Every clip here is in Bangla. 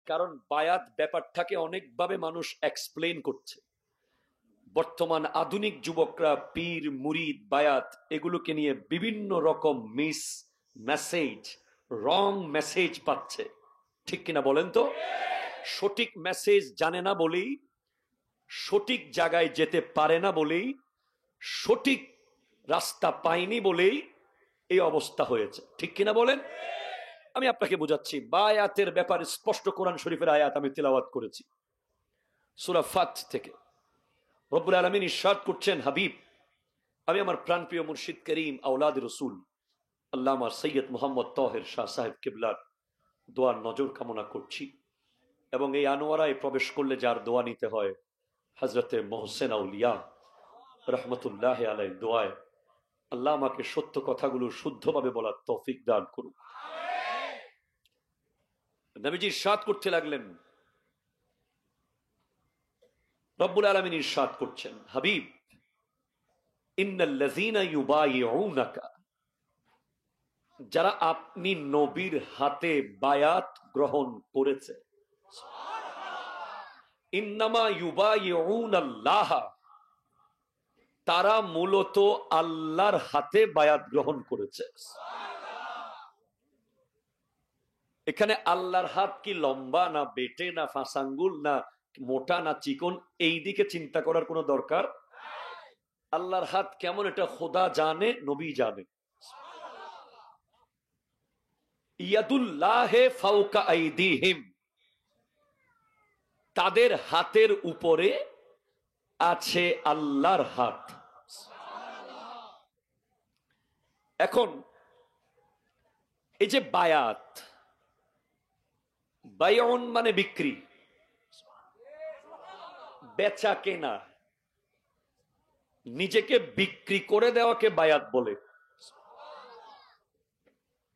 কারণ বায়াত ব্যাপারটাকে অনেকভাবে মানুষ এক্সপ্লেন করছে। বর্তমান আধুনিক যুবকরা পীর, মুরিদ, বায়াত এগুলোকে নিয়ে বিভিন্ন রকম মেসেজ, রং মেসেজ পাচ্ছে। ঠিক কিনা বলেন তো? সঠিক মেসেজ জানে না বলেই, সঠিক জায়গায় যেতে পারে না বলেই, সঠিক রাস্তা পায়নি বলেই এই অবস্থা হয়েছে। ঠিক কিনা বলেন? আমি আপনাকে বোঝাচ্ছি। বায়াতের ব্যাপারে স্পষ্ট কোরআন শরীফের আয়াত আমি তিলাওয়াত করেছি সূরা ফাত থেকে। রব্বুল আলামিন ইরশাদ করছেন, হাবিব, আমি আমার প্রাণপ্রিয় মুর্শিদ করিম আওলাদ রসুল আল্লামা সৈয়দ মোহাম্মদ তাহের শাহ সাহেব কিবলার দোয়ার নজর কামনা করছি, এবং এই আনোয়ারায় প্রবেশ করলে যার দোয়া নিতে হয়, হযরতে মোহসেন আউলিয়া রহমতুল্লাহ আলাইহির দোয়ায় আল্লাহ আমাকে সত্য কথাগুলো শুদ্ধভাবে বলার তৌফিক দান করুন। নবীজি ইরশাদ করতে লাগলেন, রব্বুল আলামিন ইরশাদ করছেন, হাবিব, ইন্নাল্লাযীনা ইউবাইউনাকা, যারা আপনি নবীর হাতে বায়াত গ্রহণ করেছে, ইন্নামা ইউবাইউনাল্লাহ, তারা মূলত আল্লাহর হাতে বায়াত গ্রহণ করেছে। এখানে আল্লাহর হাত কি লম্বা না বেটে না ফাঁসাঙ্গুল না মোটা না চিকন, এই দিকে চিন্তা করার কোনো দরকার। আল্লাহর হাত কেমন এটা খোদা জানে, নবী জানে। ইয়াদুল্লাহে ফাওকা আইদিহিম, তাদের হাতের উপরে আছে আল্লাহর হাত। এখন এই যে বায়াত, বায়ন মানে বিক্রি, বেচা কেনা, নিজেকে বিক্রি করে দেওয়াকে বায়াত বলে।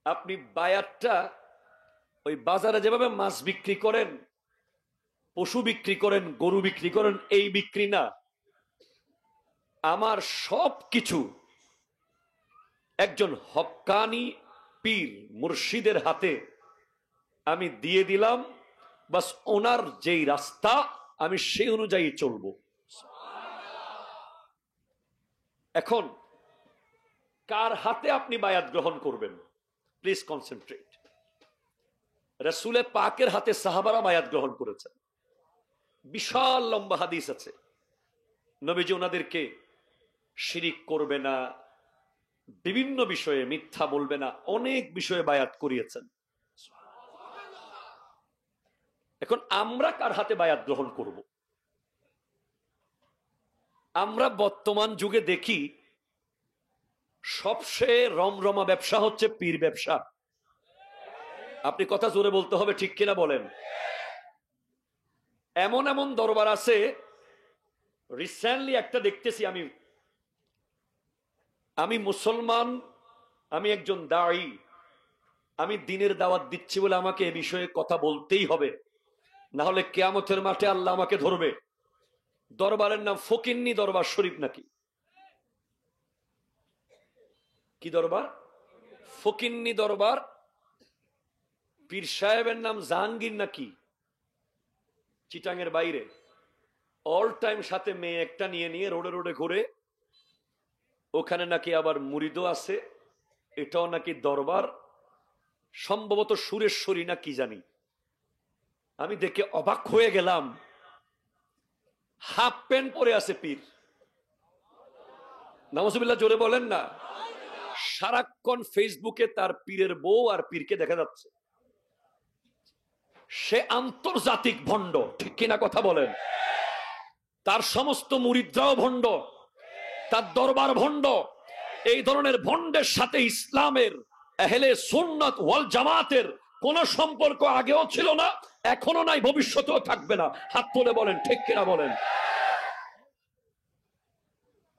আপনি বায়াতটা ওই বাজারে যেভাবে মাছ বিক্রি করেন, পশু বিক্রি করেন, গরু বিক্রি করেন, এই বিক্রি না। আমার সব কিছু একজন হক্কানি পীর মুর্শিদের হাতে আমি দিয়ে দিলাম, বাস ওনার যেই রাস্তা আমি সেই অনুযায়ী চলবো। এখন কার হাতে আপনি বায়াত গ্রহণ করবেন? Please concentrate. রাসূলে পাকের হাতে সাহাবারা বায়াত গ্রহণ করেছেন। বিশাল লম্বা হাদিস আছে, নবীজি ওনাদেরকে শিরিক করবে না, বিভিন্ন বিষয়ে মিথ্যা বলবে না, অনেক বিষয়ে বায়াত করিয়েছেন। এখন আমরা কার হাতে বায়াত গ্রহণ করব? আমরা বর্তমান যুগে দেখি সবচেয়ে রমরমা ব্যবসা হচ্ছে পীর ব্যবসা। আপনি কথা জোরে বলতে হবে, ঠিক কিনা বলেন? এমন এমন দরবার আছে, রিসেন্টলি একটা দেখতেছি, আমি মুসলমান, আমি একজন দাঈ, আমি দ্বীনের দাওয়াত দিচ্ছি বলে আমাকে এ বিষয়ে কথা বলতেই হবে, না হলে কিয়ামতের মাঠে আল্লাহ আমাকে ধরবে। দরবারের নাম ফকিন্নি দরবার শরীফ নাকি? কি দরবার? ফকিন্নি দরবার। পীর সাহেবের নাম জাহাঙ্গীর নাকি? চিটাঙের বাইরে। অল টাইম সাথে মেয়ে একটা নিয়ে নিয়ে রোডে রোডে ঘুরে। ওখানে নাকি আবার মুরিদও আছে, এটাও নাকি দরবার, সম্ভবত সুরেশ্বরী না কি জানি। আমি দেখে অবাক হয়ে গেলাম, হাফ প্যান্ট পরে আছে পীর। নাউজুবিল্লাহ, জোরে বলেন না। সারাক্ষণ ফেসবুকে তার পীরের বউ আর পীরকে দেখা যাচ্ছে। সে আন্তর্জাতিক ভণ্ড, ঠিক কিনা কথা বলেন? তার সমস্ত মুরিদরাও ভণ্ড, তার দরবার ভণ্ড। এই ধরনের ভণ্ডের সাথে ইসলামের আহলে সুন্নাত ওয়াল জামাতের কোন সম্পর্ক আগেও ছিল না, এখনো নাই, ভবিষ্যতেও থাকবে না। হাত তুলে বলেন ঠিক কিনা বলেন?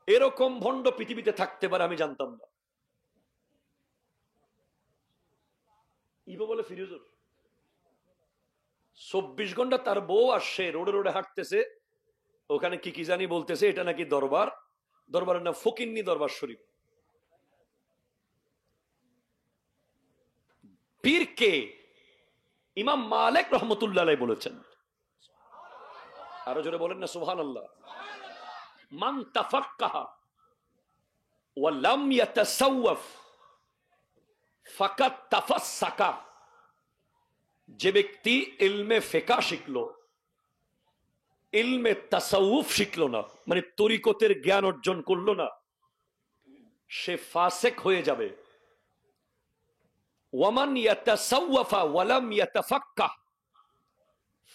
এরকম ভণ্ড পৃথিবীতে থাকতে পারে আমি জানতাম না। ইবো বলে ফিরোজুর 24 ঘন্টা তার বউ আসছে, রোডে রোডে হাঁটতেছে, ওখানে কি কি জানি বলতেছে, এটা নাকি দরবার, দরবারের নাম ফকিন্নি দরবার শরীফ। পীর কে? ইমাম মালিক রহমতুল্লাহ আলাইহি বলেছেন, আরো জোরে বলেন না সুবহানাল্লাহ, মান তাফাক্কাহা ওয়া লাম ইয়াতাসাওয়াফ ফাকাত তাফাসসাকা। যে ব্যক্তি ইলমে ফিকহ শিখলো, ইলমে তাসাউফ শিখলো না, মানে তরিকতের জ্ঞান অর্জন করলো না, সে ফাসেক হয়ে যাবে। ওয়ামান ইয়াতাসাওয়াফা ওয়া লাম ইয়াতাফাক্কাহ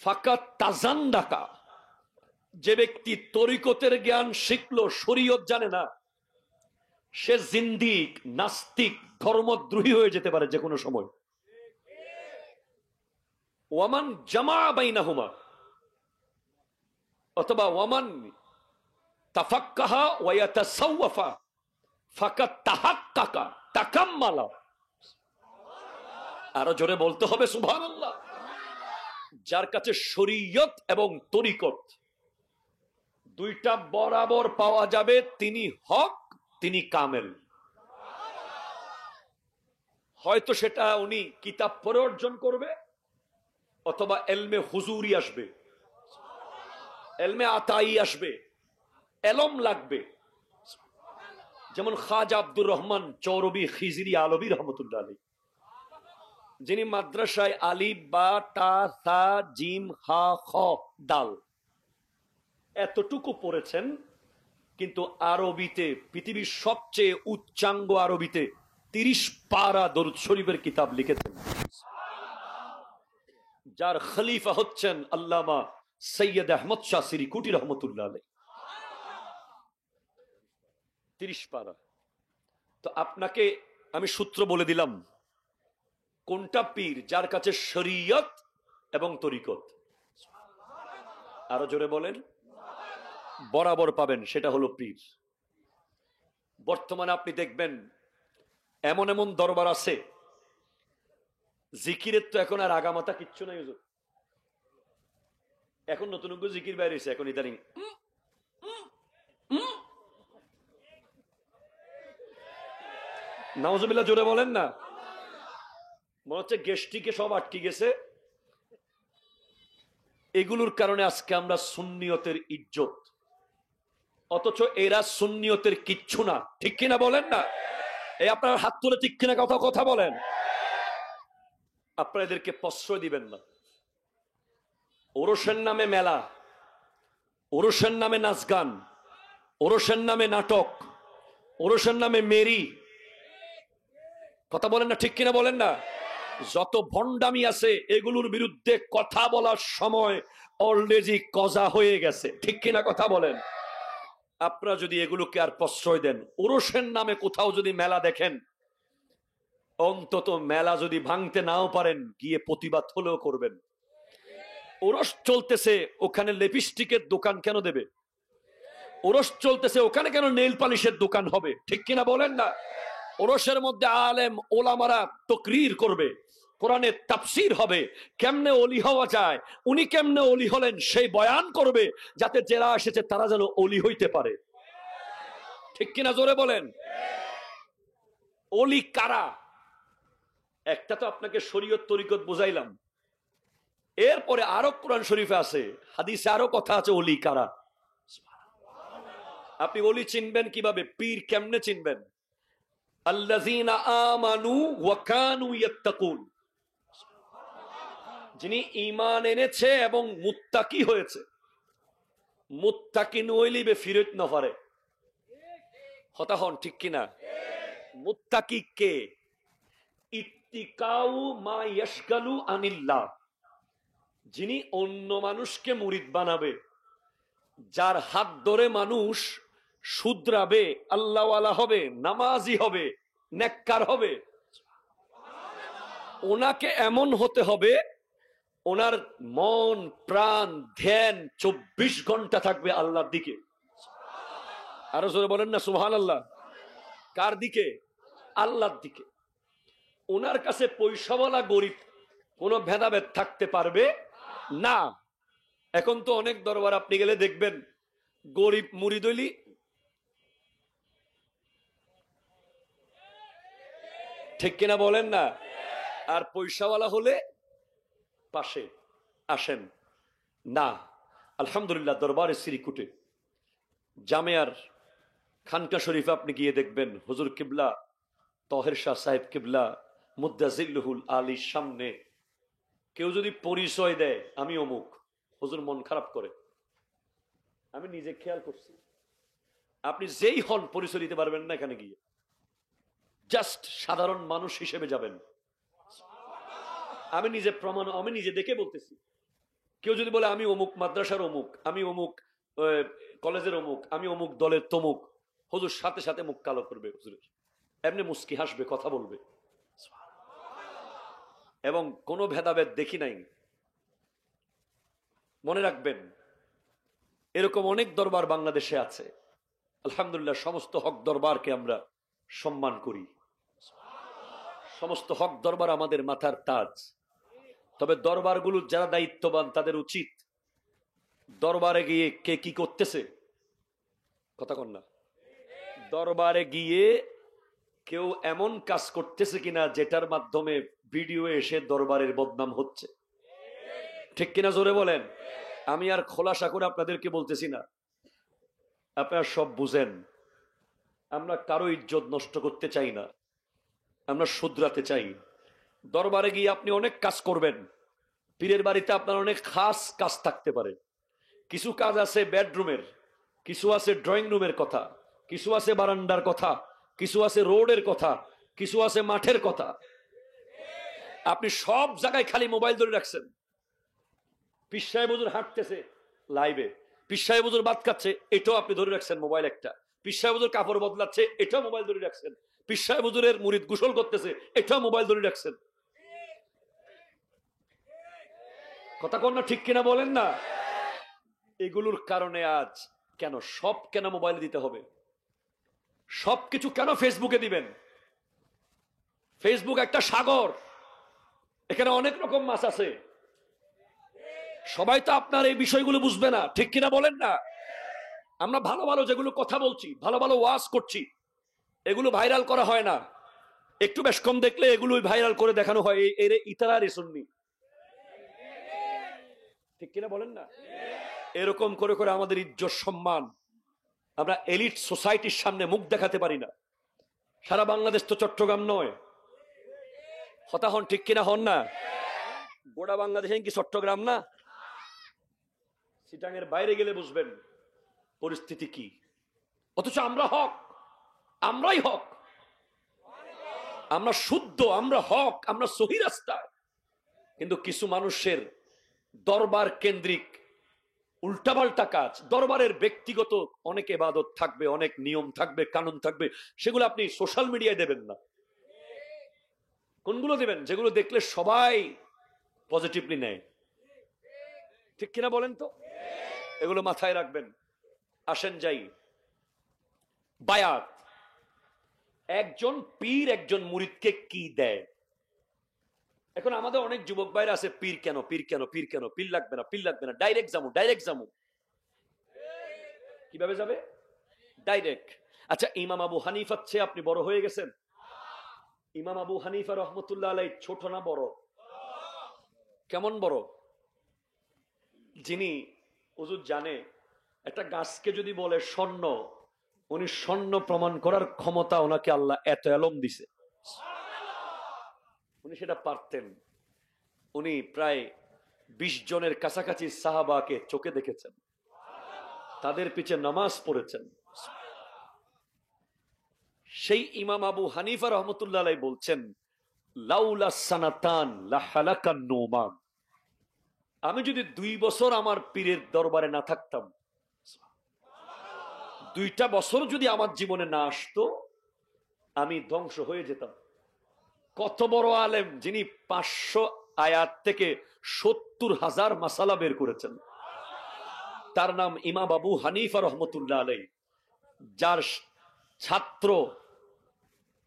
ফাকাত তাজান্দাকা। যে ব্যক্তি তরিকতের জ্ঞান শিখলো, শরীয়ত জানে না, সে জিন্দিক, নাস্তিক, ধর্মদ্রোহী হয়ে যেতে পারে যে কোনো সময়। ওয়ামান জামা বাইনাহুমা, অথবা ওয়ামান তাফাক্কাহা ওয়া ইয়াতাসাওয়াফা ফাকাত তাহাক্কাকা তাকাম্মালা। আরো জোরে বলতে হবে সুবহানাল্লাহ। যার কাছে শরীয়ত এবং তরিকত দুইটা বরাবর পাওয়া যাবে, তিনি হক, তিনি কামেল। হয়তো সেটা উনি কিতাব পড়ে অর্জন করবে, অথবা এলমে হুজুরি আসবে, এলমে আতাই আসবে, এলম লাগবে। যেমন খাজা আব্দুর রহমান চৌরবি খিজরি আলবী রহমতুল্লাহ আলাইহি, যিনি মাদ্রাসায় আলিফ বা তা সা জিম হা খ দাল এতটুকু পড়েছেন, কিন্তু আরবিতে পৃথিবীর সবচেয়ে উচ্চাঙ্গ আরবিতে 30 পারা দরুদ শরীফের কিতাব লিখেছেন, যার খলিফা হচ্ছেন আল্লামা সৈয়দ আহমদ শাহ সিরিকুটি রহমতুল্লাহ আলাইহি। 30 পারা। তো আপনাকে আমি সূত্র বলে দিলাম, কোনটা পীর? যার কাছে শরীয়ত এবং তরিকত, আরো জোরে বলেন, বরাবর পাবেন, সেটা হলো পীর। বর্তমানে আপনি দেখবেন এমন এমন দরবার আছে, জিকিরের তো এখন আর আগামাতা কিচ্ছু নাই হুজুর। এখন নতুন জিকির বাইরে হয়েছে, এখন ইদানিং নাউজুবিল্লাহ, জোরে বলেন না। মনে হচ্ছে গেস্টিকে সব আটকে গেছে। এগুলোর কারণে আজকে আমরা সুন্নিয়তের ইজ্জত, অথচ এরা সুন্নিয়তের কিচ্ছু না। ঠিক কিনা বলেন না? এই আপনার হাত তুলে ঠিক কিনা কথা বলেন। আপনারা এদেরকে প্রশ্রয় দিবেন না। ওরসের নামে মেলা, ওরসের নামে নাচ গান, ওরসের নামে নাটক, ওরসের নামে মেরি, কথা বলেন না, ঠিক কিনা বলেন না। যত ভণ্ডামি আছে এগুলোর বিরুদ্ধে কথা বলার সময় অলরেডি কজা হয়ে গেছে। ঠিক কিনা কথা বলেন। আপনারা যদি এগুলোকে আর প্রশ্রয় দেন, ওরসের নামে কোথাও যদি মেলা দেখেন, অন্তত মেলা যদি ভাঙতে নাও পারেন, গিয়ে প্রতিবাদ হলেও করবেন। ওরস চলতেছে, ওখানে লিপস্টিকের দোকান কেন দেবে? ওরস চলতেছে, ওখানে কেন নেইল পালিশের দোকান হবে? ঠিক কিনা বলেন না। ওরসের মধ্যে আলেম ওলামারা তাকরীর করবে, কোরআনের তাফসীর হবে, কেমনে ওলি হওয়া যায়, উনি কেমনে ওলি হলেন সেই বয়ান করবে, যাতে যারা এসেছে তারা যেন ওলি হইতে পারে। ঠিক কিনা জোরে বলেন। ওলি কারা? একটা তো আপনাকে শরীয়ত তরিকত বুঝাইলাম, এরপরে আরো কোরআন শরীফে আছে, হাদিসে আরো কথা আছে ওলি কারা। আপনি ওলি চিনবেন কিভাবে? পীর কেমনে চিনবেন? আল্লাযীনা আমানু ওয়া কানু ইয়াত্তাকুন, যিনি ঈমান এনেছে এবং মুত্তাকি হয়েছে। মুত্তাকি নইলিবে ফিরত না পারে, কথা হন ঠিক কিনা। মুত্তাকি কে? ইত্তিকাউ মা ইয়াশগালু আনিল্লাহ, যিনি অন্য মানুষকে মুরিদ বানাবে, যার হাত ধরে মানুষ শুধরাবে, আল্লাহওয়ালা হবে, নামাজি হবে, নেককার হবে। ওনাকে এমন হতে হবে, ওনার মন প্রাণ ধ্যান 24 ঘন্টা থাকবে আল্লাহর দিকে। আরো জোরে বলেন না সুবহানাল্লাহ। কার দিকে? আল্লাহর দিকে। ওনার কাছে পয়সাওয়ালা গরিব কোনো ভেদাভেদ থাকতে পারবে না। এখন তো অনেক দরবার আপনি গেলে দেখবেন, গরিব মুরিদ হইলি ঠিক কিনা বলেন না, আর পয়সাওয়ালা হলে পাশে আসেন না। আলহামদুলিল্লাহ, দরবারে শ্রীকুটে জামেয়ার খানকা শরীফ আপনি গিয়ে দেখবেন হুজুর কিবলা তহের শাহ সাহেব কিবলা মুদ্দাজিল্লুহুল আলীর সামনে কেউ যদি পরিচয় দেয় আমি অমুক, হুজুর মন খারাপ করে। আমি নিজে খেয়াল করছি, আপনি যেই হন পরিচয় দিতে পারবেন না এখানে গিয়ে, জাস্ট সাধারণ মানুষ হিসেবে যাবেন। আমি নিজে প্রমাণ, আমি নিজে দেখে বলতেছি। কেউ যদি বলে আমি অমুক মাদ্রাসার অমুক, আমি অমুক কলেজের অমুক, আমি অমুক দলের তমুক, হুজুর সাথে সাথে মুখ কালো করবে, হুজুরের এমনি মুস্কি হাসবে, কথা বলবে, এবং কোনো ভেদাভেদ দেখি নাই। মনে রাখবেন, এরকম অনেক দরবার বাংলাদেশে আছে। আলহামদুলিল্লাহ, সমস্ত হক দরবারকে আমরা সম্মান করি। সমস্ত হক দরবার আমাদের মাথার তাজ। তবে দরবারগুলো যারা দায়িত্ববান তাদের উচিত দরবারে গিয়ে কে কি করতেছে, কথা কন না, দরবারে গিয়ে কেউ এমন কাজ করতেছে কিনা যেটার মাধ্যমে ভিডিও এসে দরবারের বদনাম হচ্ছে, ঠিক কিনা জোরে বলেন। আমি আর খোলাসা করে আপনাদেরকে বলতেছি না, আপনারা সব বুঝেন। আমরা কারো ইজ্জত নষ্ট করতে চাই না, আমরা শুধরাতে চাই। দরবারে গিয়ে আপনি অনেক কাজ করবেন, পীরের বাড়িতে আপনার অনেক খাস কাজ থাকতে পারে। কিছু কাজ আছে বেডরুমের, কিছু আছে ড্রয়িং রুমের কথা, কিছু আছে বারান্দার কথা, কিছু আছে রোডের কথা, কিছু আছে মাঠের কথা। আপনি সব জায়গায় খালি মোবাইল ধরে রাখছেন। পীর সাহেব হুজুর হাঁটতেছে লাইভে, পীর সাহেব হুজুর ভাত খাচ্ছে, এটাও আপনি ধরে রাখছেন মোবাইল একটা। পীর সাহেব হুজুর কাপড় বদলাচ্ছে, এটাও মোবাইল ধরে রাখছেন। পীর সাহেব হুজুরের মুরিদ গোসল করতেছে, এটাও মোবাইল ধরে রাখছেন। কথা কন না, ঠিক কিনা বলেন না। এগুলোর কারণে আজ কেন সব কেন মোবাইলে দিতে হবে, সবকিছু কেন ফেসবুকে দিবেন? ফেসবুক একটা সাগর, এখানে অনেক রকম মাছ আছে। সবাই তো আপনার এই বিষয়গুলো বুঝবে না, ঠিক কিনা বলেন না। আমরা ভালো ভালো যেগুলো কথা বলছি, ভালো ভালো ওয়াজ করছি, এগুলো ভাইরাল করা হয় না। একটু বেশ কম দেখলে এগুলো ভাইরাল করে দেখানো হয়, এর ইতারার সুন্নি, ঠিক কিনা বলেন না। এরকম করে করে আমাদের ইজ্জত সম্মান, আমরা এলিট সোসাইটির সামনে মুখ দেখাতে পারি না। সারা বাংলাদেশ তো চট্টগ্রাম নয়, হতা হন, ঠিক কিনা হন না। গোটা বাংলাদেশে কি চট্টগ্রাম না? চিটাঙের বাইরে গেলে বুঝবেন পরিস্থিতি কি। অথচ আমরা হক, আমরাই হক, আমরা শুদ্ধ, আমরা হক, আমরা সহি রাস্তায়। কিন্তু কিছু মানুষের দরবার কেন্দ্রিক উল্টাপাল্টা কাজ। দরবারের ব্যক্তিগত অনেক ইবাদত থাকবে, অনেক নিয়ম থাকবে, কানুন থাকবে, সেগুলো আপনি সোশ্যাল মিডিয়ায় দেবেন না। কোনগুলো দেবেন? যেগুলো দেখলে সবাই পজিটিভলি নেয়, ঠিক কিনা বলেন তো। এগুলো মাথায় রাখবেন। আসেন যাই, বায়াত। একজন পীর একজন মুরিদকে কি দেয়? এখন আমাদের অনেক যুবক ভাইরা আছে, পীর কেন, পীর কেন, পীর কেন, পীর লাগবে না, পীর লাগবে না, ডাইরেক্ট যাবো, ডাইরেক্ট যাবো। কিভাবে যাবে? ডাইরেক্ট। আচ্ছা, ইমাম আবু হানিফার চেয়ে আপনি বড় হয়ে গেছেন? ইমাম আবু হানিফা রহমতুল্লাহ আলাই ছোট না বড়? কেমন বড়? যিনি হুজুর জানে একটা গাছকে যদি বলে স্বর্ণ, উনি স্বর্ণ প্রমাণ করার ক্ষমতা ওনাকে আল্লাহ এত এলম দিছে, উনি সেটা পারতেন। উনি প্রায় 20 জনের কাছাকাছি সাহাবাকে চোখে দেখেছেন, তাদের পিছে নামাজ পড়েছেন। সেই ইমাম আবু হানিফা রহমতুল্লাহ আলাই বলছেন, লাউলা সানাতান লাহালাকান নুমান। আমি যদি 2 বছর আমার পীরের দরবারে না থাকতাম, 2টা বছর যদি আমার জীবনে না আসতো, আমি ধ্বংস হয়ে যেতাম। কত বড় আলেম, যিনি 500 আয়াত থেকে 70,000 মাসালা বের করেছেন। তার নাম ইমাম আবু হানিফা রহমতুল্লাহ আলাই, যার ছাত্র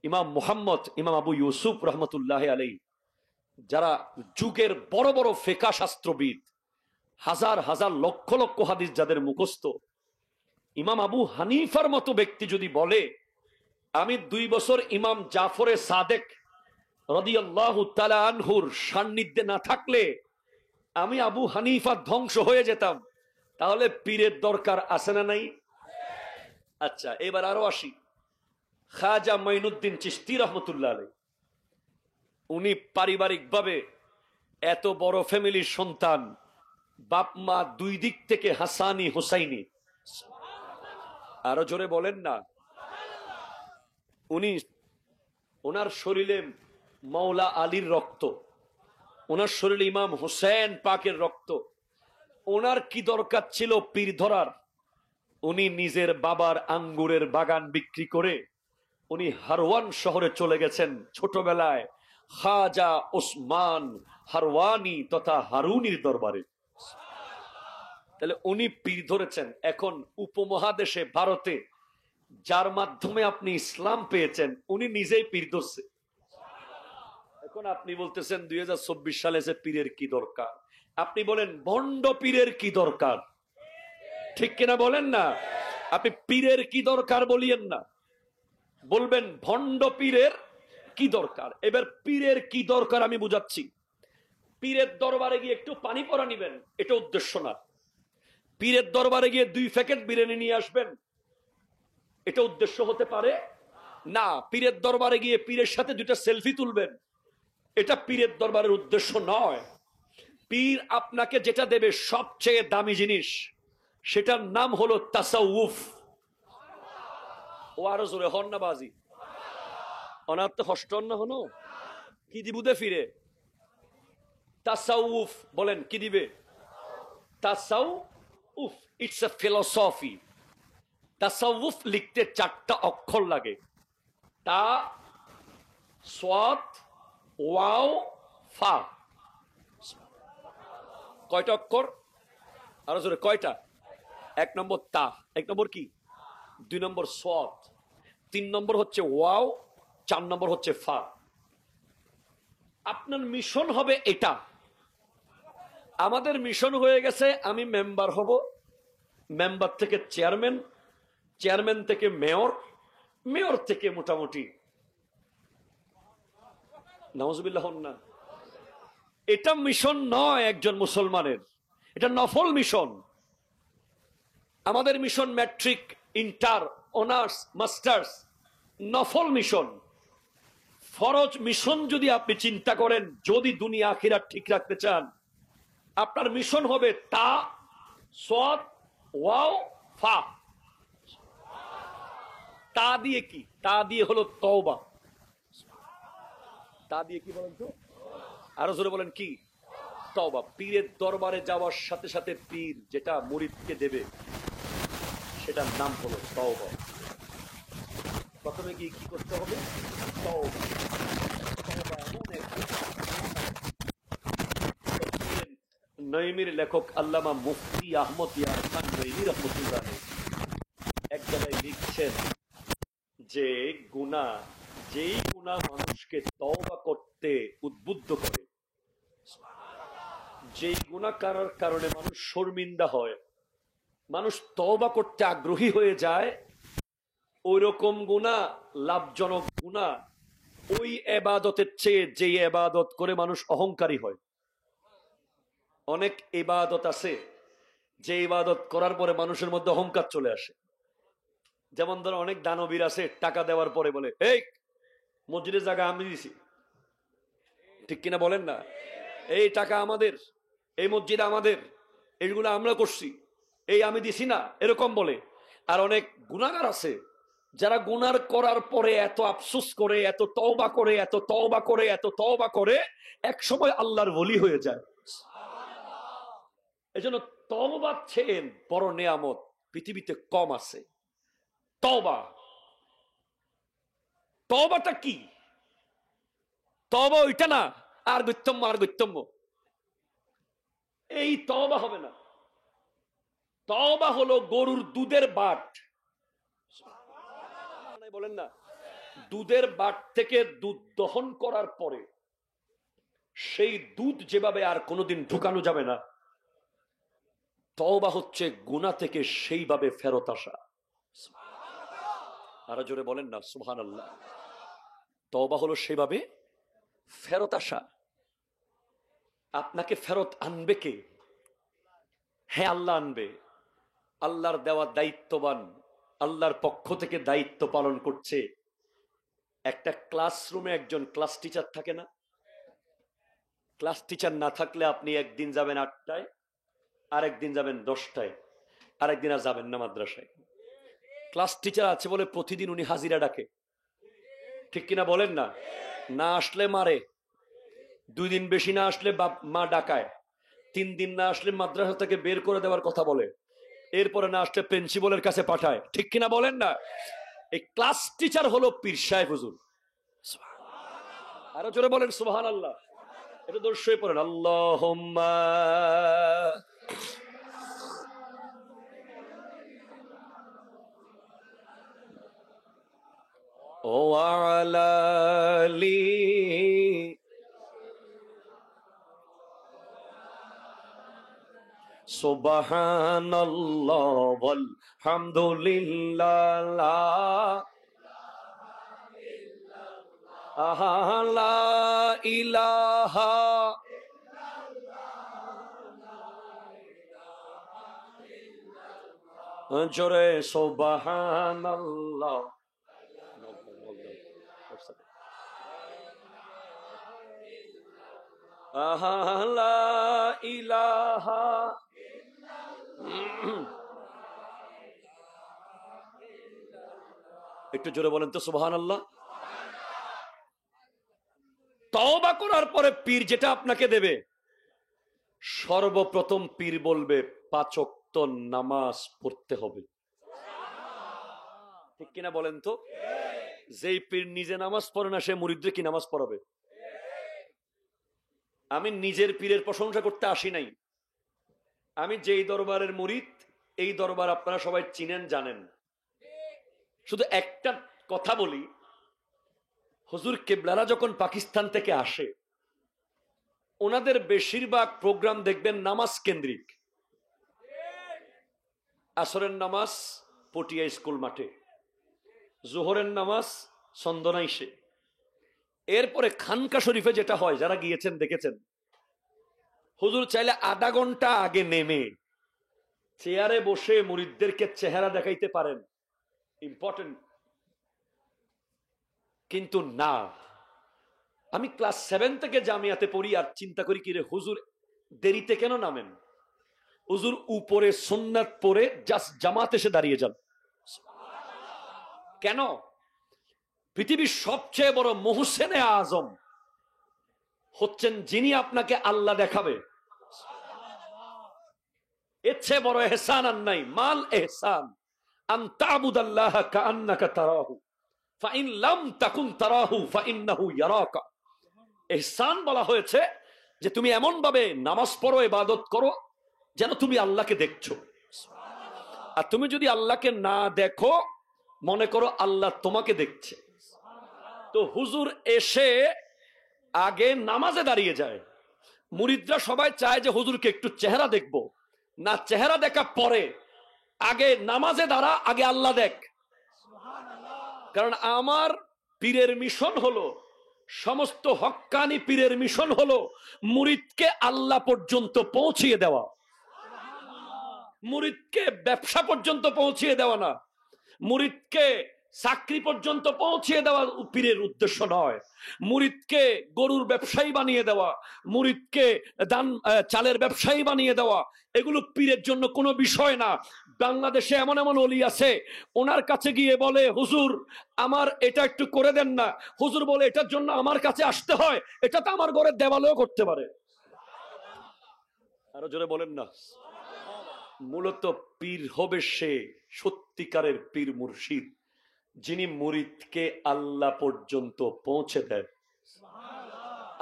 ইমাম মুহাম্মদ, ইমাম আবু ইউসুফ রহমতুল্লাহ আলাই, যারা যুগের বড় বড় ফিকহ শাস্ত্রবিদ, হাজার হাজার লক্ষ লক্ষ হাদিস যাদের মুখস্থ। ইমাম আবু হানিফার মতো ব্যক্তি যদি বলে আমি 2 বছর ইমাম জাফরে সাদেক রাদিয়াল্লাহু তাআলা আনহুর সান্নিধ্যে না থাকলে আমি আবু হানিফা ধ্বংস হয়ে যেতাম, তাহলে পীরের দরকার আছে না নাই? আচ্ছা, এবার আরো আসি। খাজা মঈনুদ্দিন চিশতি রহমতুল্লাহ আলাইহি, উনি পারিবারিকভাবে এত বড় ফ্যামিলির সন্তান, বাপ মা দুই দিক থেকে হাসানি হুসাইনি। আরো জোরে বলেন না। উনি, ওনার শরীরে মাওলা আলীর রক্ত, ওনার শরীরে ইমাম হোসেন পাকের রক্ত। ওনার কি দরকার ছিল পীর ধরার? উনি নিজের বাবার আঙ্গুরের বাগান বিক্রি করে উনি হারওয়ান শহরে চলে গেছেন ছোটবেলায় খাজা ওসমান হারওয়ানি তথা হারুনির দরবারে। তাহলে উনি পীর ধরেছেন। এখন উপমহাদেশে ভারতে যার মাধ্যমে আপনি ইসলাম পেয়েছেন, উনি নিজেই পীর ধরছে। এখন আপনি বলতেছেন 2024 সালে যে পীরের কি দরকার? আপনি বলেন ভণ্ড পীরের কি দরকার? ঠিক কিনা বলেন না? আপনি পীরের কি দরকার বলিয়েন না, বলবেন ভণ্ড পীরের কি দরকার। এবার পীরের কি দরকার আমি বুঝাচ্ছি। পীরের দরবারে গিয়ে একটু পানি পড়া নিবেন, এটা উদ্দেশ্য না। পীরের দরবারে গিয়ে 2 প্যাকেট বিরিয়ানি নিয়ে আসবেন, এটা উদ্দেশ্য হতে পারে না। পীরের দরবারে গিয়ে পীরের সাথে 2টা সেলফি তুলবেন, এটা পীরের দরবারের উদ্দেশ্য নয়। পীর আপনাকে যেটা দেবে সবচেয়ে দামি জিনিস, সেটার নাম হলো তাসাউফ। ও আরো জোরে হন না বাজি, অনার তো হস্টন না হনো কি দিবুদে ফিরে। তাসাউফ বলেন কি দিবে? তাসাউফ, ইটস এ ফিলোসফি। তাসাউফ লিখতে 4টা অক্ষর লাগে, তা সাদ ওয়াও ফা। কয়টা অক্ষর? আরো জোরে কয়টা? 1 নম্বর তা, 1 নম্বর কি, 2 নম্বর সাদ, 3 নম্বর হচ্ছে ওয়াও, 4 নম্বর হচ্ছে ফা। আপনার মিশন হবে এটা। আমাদের মিশন হয়ে গেছে, আমি মেম্বার হব, মেম্বার থেকে চেয়ারম্যান, চেয়ারম্যান থেকে মেয়র, মেয়র থেকে মোটামুটি নাউজুবিল্লাহ না। এটা মিশন নয় একজন মুসলমানের, এটা নফল মিশন। আমাদের mission matric, inter, honours, masters, নফল মিশন। ফরজ মিশন যদি আপনি চিন্তা করেন, যদি দুনিয়া আখিরাত ঠিক রাখতে চান, আপনার মিশন হবে তা সাদ ওয়াও ফা। তা দিয়ে কি? তা দিয়ে হলো তওবা। তা দিয়ে কি বলেন তো? আরো জোরে বলেন কি? তওবা। পীরের দরবারে যাওয়ার সাথে সাথে পীর যেটা মুরিদকে দেবে, সেটার নাম হলো তওবা। প্রথমে গিয়ে কি করতে হবে? তওবা। নঈমীর লেখক আল্লামা মুফতি আহমদ ইয়ার খান নঈমী রহমতুল্লাহ এক জায়গায় লিখছেন যে গুনাহ, যেই গুনাহ মানুষকে তওবা করতে উদ্বুদ্ধ করে, যেই গুনাহ করার কারণে মানুষ শর্মিন্দা হয়, মানুষ তওবা করতে আগ্রহী হয়ে যায়, ওই রকম গুনাহ, লাভজনক গুনাহ ওই ইবাদতের চেয়ে যে ইবাদত করে মানুষ অহংকারী হয়। অনেক ইবাদত আছে যে ইবাদত করার পরে মানুষের মধ্যে অহংকার চলে আসে। যেমন ধরো অনেক দানবীর আছে, টাকা দেওয়ার পরে বলে এই মসজিদের জায়গা আমি দিছি। ঠিক কিনা বলেন না? এই টাকা আমাদের, এই মসজিদ আমাদের, এইগুলো আমরা করছি, এই আমি দিছি না, এরকম বলে। আর অনেক গুনাহগার আছে যারা গুনার করার পরে এত আফসোস করে, এত তওবা করে, এত তওবা করে, এত তওবা করে, এক সময় আল্লাহর ওলি হয়ে যায়। এজন্য তওবা চেয়ে বড় নেয়ামত পৃথিবীতে কম আছে। তওবা, তওবাটা কি? তওবা ওইটা না আর গত্যম্য, আর গত্যম্য, এই তওবা হবে না। তওবা হলো গরুর দুধের বাট। বলেন না, দুধের বাট থেকে দুধ দহন করার পরে সেই দুধ যেভাবে আর কোনোদিন ঢুকানো যাবে না, তওবা হচ্ছে গুনাহ থেকে সেইভাবে ফেরত আসা। আরো জোরে বলেন না সুবহানাল্লাহ। তওবা হলো সেভাবে ফেরত আসা। আপনাকে ফেরত আনবে কে? হ্যাঁ, আল্লাহ আনবে। আল্লাহর দেওয়া দায়িত্ববান, আল্লাহর পক্ষ থেকে দায়িত্ব পালন করছে। একটা ক্লাসরুমে একজন ক্লাস টিচার থাকে না? ক্লাস টিচার না থাকলে আপনি একদিন যাবেন 8টায়, আরেকদিন যাবেন 10টায়, আরেকদিন আর যাবেন না মাদ্রাসায়। ক্লাস টিচার আছে বলে প্রতিদিন উনি হাজিরা ডাকে, ঠিক কিনা বলেন না? না আসলে মারে, 2 দিন বেশি না আসলে মা ডাকায়, 3 দিন না আসলে মাদ্রাসা থেকে বের করে দেওয়ার কথা বলে, এরপরে না আসলে প্রিন্সিপালের কাছে পাঠায়, ঠিক কিনা বলেন না? এই ক্লাস টিচার হলো পীর সাহেব হুজুর। আরো জোরে বলেন সুবহানাল্লাহ। এটা দর্শয়ে পড়েন আল্লাহুম্মা ওয়া আলা আলি সুবহানাল্লাহ ওয়াল হামদুলিল্লাহ লা ইলাহা জোরে সুবহানাল্লাহ। লা ইলাহা একটু জোরে বলেন তো সুবহানাল্লাহ। তওবা করার পরে পীর যেটা আপনাকে দেবে, সর্বপ্রথম পীর বলবে 5 ওয়াক্ত নামাজ পড়তে হবে, ঠিক কিনা বলেন তো? যেই পীর নিজে নামাজ পড়ে না, সে মুরিদদের কি নামাজ পড়াবে? আমি নিজের পীরের প্রশংসা করতে আসি নাই। আমি যেই দরবারের মুরিদ, এই দরবার আপনারা সবাই চিনেন, জানেন। শুধু একটা কথা বলি, হুজুর কেবলারা যখন পাকিস্তান থেকে আসে, ওনাদের বেশিরভাগ প্রোগ্রাম দেখবেন নামাজ কেন্দ্রিক। আসরের নামাজ পটিয়া স্কুল মাঠে, জোহরের নামাজ চন্দনাইশে, এরপরে খানকা শরীফে যেটা হয়, যারা গিয়েছেন দেখেছেন, হুজুর চাইলে আধা ঘন্টা আগে নেমে চেয়ারে বসে মুরিদদেরকে চেহারা দেখাইতে পারেন, ইম্পর্টেন্ট। কিন্তু না, আমি ক্লাস 7 থেকে জামিয়াতে পড়ি আর চিন্তা করি কি রে হুজুর দেরিতে কেন নামেন? হুজুর উপরে সুন্নাত পড়ে জাস্ট জামাত এসে দাঁড়িয়ে যান। কেন? পৃথিবীর সবচেয়ে বড় মুহসিনে আজম হচ্ছেন যিনি আপনাকে আল্লাহ দেখাবে। এর চেয়ে বড় এহসান আর নাই। মাল এহসান আন তা'বুদাল্লাহা কাআন্নাকা তারাহু ফাইন লাম তাকুন তারাহু ফাইন্নাহু ইয়ারাকা। ইহসান বলা হয়েছে যে তুমি এমন ভাবে নামাজ পড়ো, ইবাদত করো যেন তুমি আল্লাহকে দেখছো। আর তুমি যদি আল্লাহকে না দেখো, মনে করো আল্লাহ তোমাকে দেখছে। তো হুজুর এসে আগে নামাজে দাঁড়িয়ে যায়। মুরিদরা সবাই চায় যে হুজুরকে একটু চেহারা দেখবো না, চেহারা দেখা পরে, আগে নামাজে দাঁড়া, আগে আল্লাহ দেখ। কারণ আমার পীরের মিশন হলো, সমস্ত হক্কানি পীরের মিশন হলো মুরিদকে আল্লাহ পর্যন্ত পৌঁছিয়ে দেওয়া। মুরিদকে ব্যবসা পর্যন্ত পৌঁছিয়ে দেওয়া না, মুরিদকে চাকরি পর্যন্ত পৌঁছিয়ে দেওয়া পীরের উদ্দেশ্য নয়। মুরিদকে গরুর ব্যবসায়ী বানিয়ে দেওয়া, মুরিদকে চালের ব্যবসায়ী বানিয়ে দেওয়া, এগুলো পীরের জন্য কোনো বিষয় না। বাংলাদেশে এমন এমন ওলি আছে, ওনার কাছে গিয়ে বলে হুজুর আমার এটা একটু করে দেন না, হুজুর বলে এটার জন্য আমার কাছে আসতে হয়, এটা তো আমার ঘরের দেওয়ালেও করতে পারে। আরো জোরে বলেন না। মূলত পীর হবে সে সত্যিকারের পীর মুর্শিদ, যিনি মুরিদকে আল্লাহ পর্যন্ত পৌঁছে দেয়,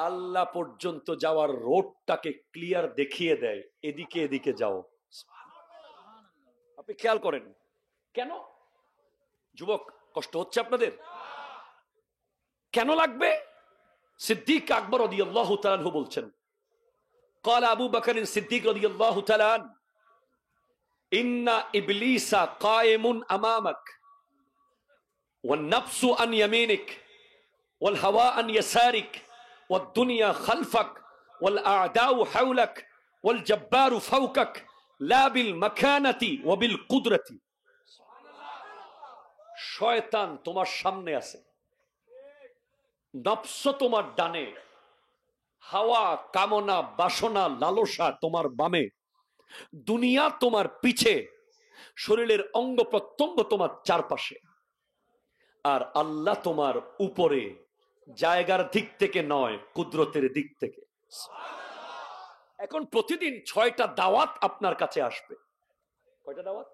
আল্লাহ পর্যন্ত যাওয়ার রোডটাকে ক্লিয়ার দেখিয়ে দেয়, এদিকে এদিকে যাও। আপনি খেয়াল করেন কেন যুবক কষ্ট হচ্ছে আপনাদের? কেন লাগবে? সিদ্দিক আকবর রাদিয়াল্লাহু তাআলা আনহু বলছেন, قال আবু বকর সিদ্দিক রাদিয়াল্লাহু তাআলা ইন্না ইবলিসা কায়েমুন আমামাক والنفس عن يمينك والهواء عن يسارك والدنيا خلفك ওয়াল আ'দাউ হাওলাক ওয়াল জাব্বারু ফাওকাক লা বিল মাকানাতি ওয়া বিল কুদরতি। শয়তান তোমার সামনে আছে, নফস তোমার ডানে, হাওয়া, কামনা, বাসনা, লালসা তোমার বামে, দুনিয়া তোমার পিছে, শরীরের অঙ্গ প্রত্যঙ্গ তোমার চারপাশে, আর আল্লাহ তোমার উপরে, জায়গার দিক থেকে নয়, কুদরতের দিক থেকে। এখন প্রতিদিন 6টা দাওয়াত আপনার কাছে আসবে। কয়টা দাওয়াত?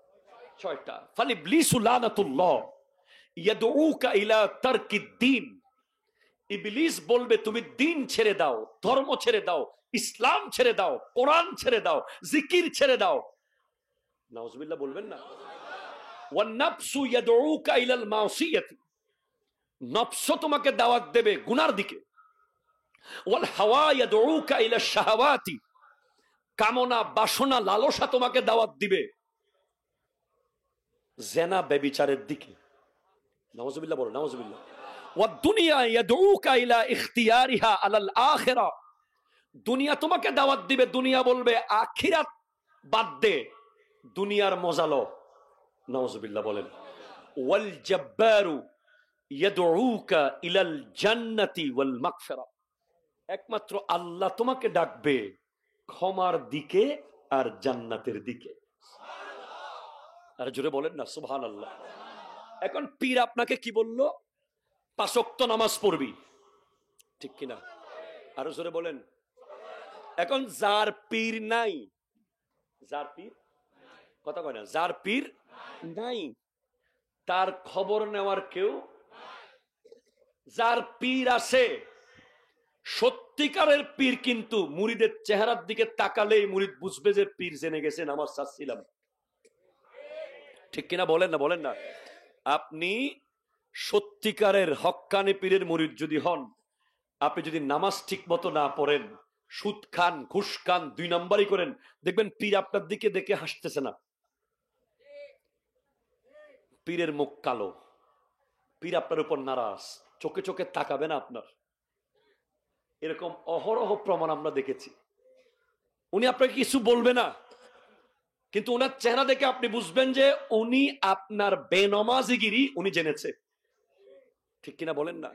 6টা। ফালিবলিসু লানাতুল্লাহ ইয়াদউকা ইলা তারকিদ দ্বীন। ইবলিস বলবে তুমি দিন ছেড়ে দাও, ধর্ম ছেড়ে দাও, ইসলাম ছেড়ে দাও, কোরআন ছেড়ে দাও, জিকির ছেড়ে দাও। নাউজুবিল্লাহ বলবেন না? ওয়ান নাফসু ইয়াদউকা ইলাল মাসিয়াতি। নফস তোমাকে দাওয়াত দেবে গুনার দিকে। ওয়াল হাওয়া ইয়াদউকা ইলা শাহাওয়াতি। কামনা, বাসনা, লালসা তোমাকে দাওয়াত দিবে জেনা, ব্যভিচারের দিকে। নাউজুবিল্লাহ বলো, নাউজুবিল্লাহ। ওয়াদ দুনিয়া ইয়াদউকা ইলা ইখতিয়ারিহা আলাল আখিরা। দুনিয়া তোমাকে দাওয়াত দিবে, দুনিয়া বলবে আখিরাত বাদ দে, দুনিয়ার মজা লো। নাউজুবিল্লাহ বলেন। ওয়াল জাব্বারু ইয়াদউকা ইলাল জান্নাতি ওয়াল মাগফিরা। একমাত্র আল্লাহ তোমাকে ডাকবে ক্ষমার দিকে আর জান্নাতের দিকে। আর জোরে বলেন না সুবহানাল্লাহ। এখন পীর আপনাকে কি বলল? 5 ওয়াক্ত নামাজ পড়বি, ঠিক কিনা? আরো জোরে বলেন। এখন যার পীর নাই, যার পীর, কথা কয় না, যার পীর নাই তার খবর নেওয়ার কেউ। যার পীর আছে, সত্যিকারের পীর, কিন্তু মুরিদের চেহারার দিকে তাকালেই মুরিদ বুঝবে যে পীর জেনে গেছে নামাজ চাচ্ছিলাম, ঠিক কিনা? বলেন না, বলেন না। আপনি সত্যিকারের হক্কানি পীরের মুরিদ যদি হন, আপনি যদি নামাজ ঠিক মতো না পড়েন, সুদ খান, ঘুষ খান, 2 নাম্বারই করেন, দেখবেন পীর আপনার দিকে দেখে হাসতেছে না। পীরের মুখ কালো, পীর আপনার উপর নারাজ, চোখে চোখে তাকাবে না আপনার। এরকম অহরহ প্রমাণ আমরা দেখেছি। উনি আপনাকে কিছু বলবে না, কিন্তু ওনার চেহারা দেখে আপনি বুঝবেন যে উনি আপনার বেনমাজিগিরি উনি জেনেছে, ঠিক কিনা? বলেন না।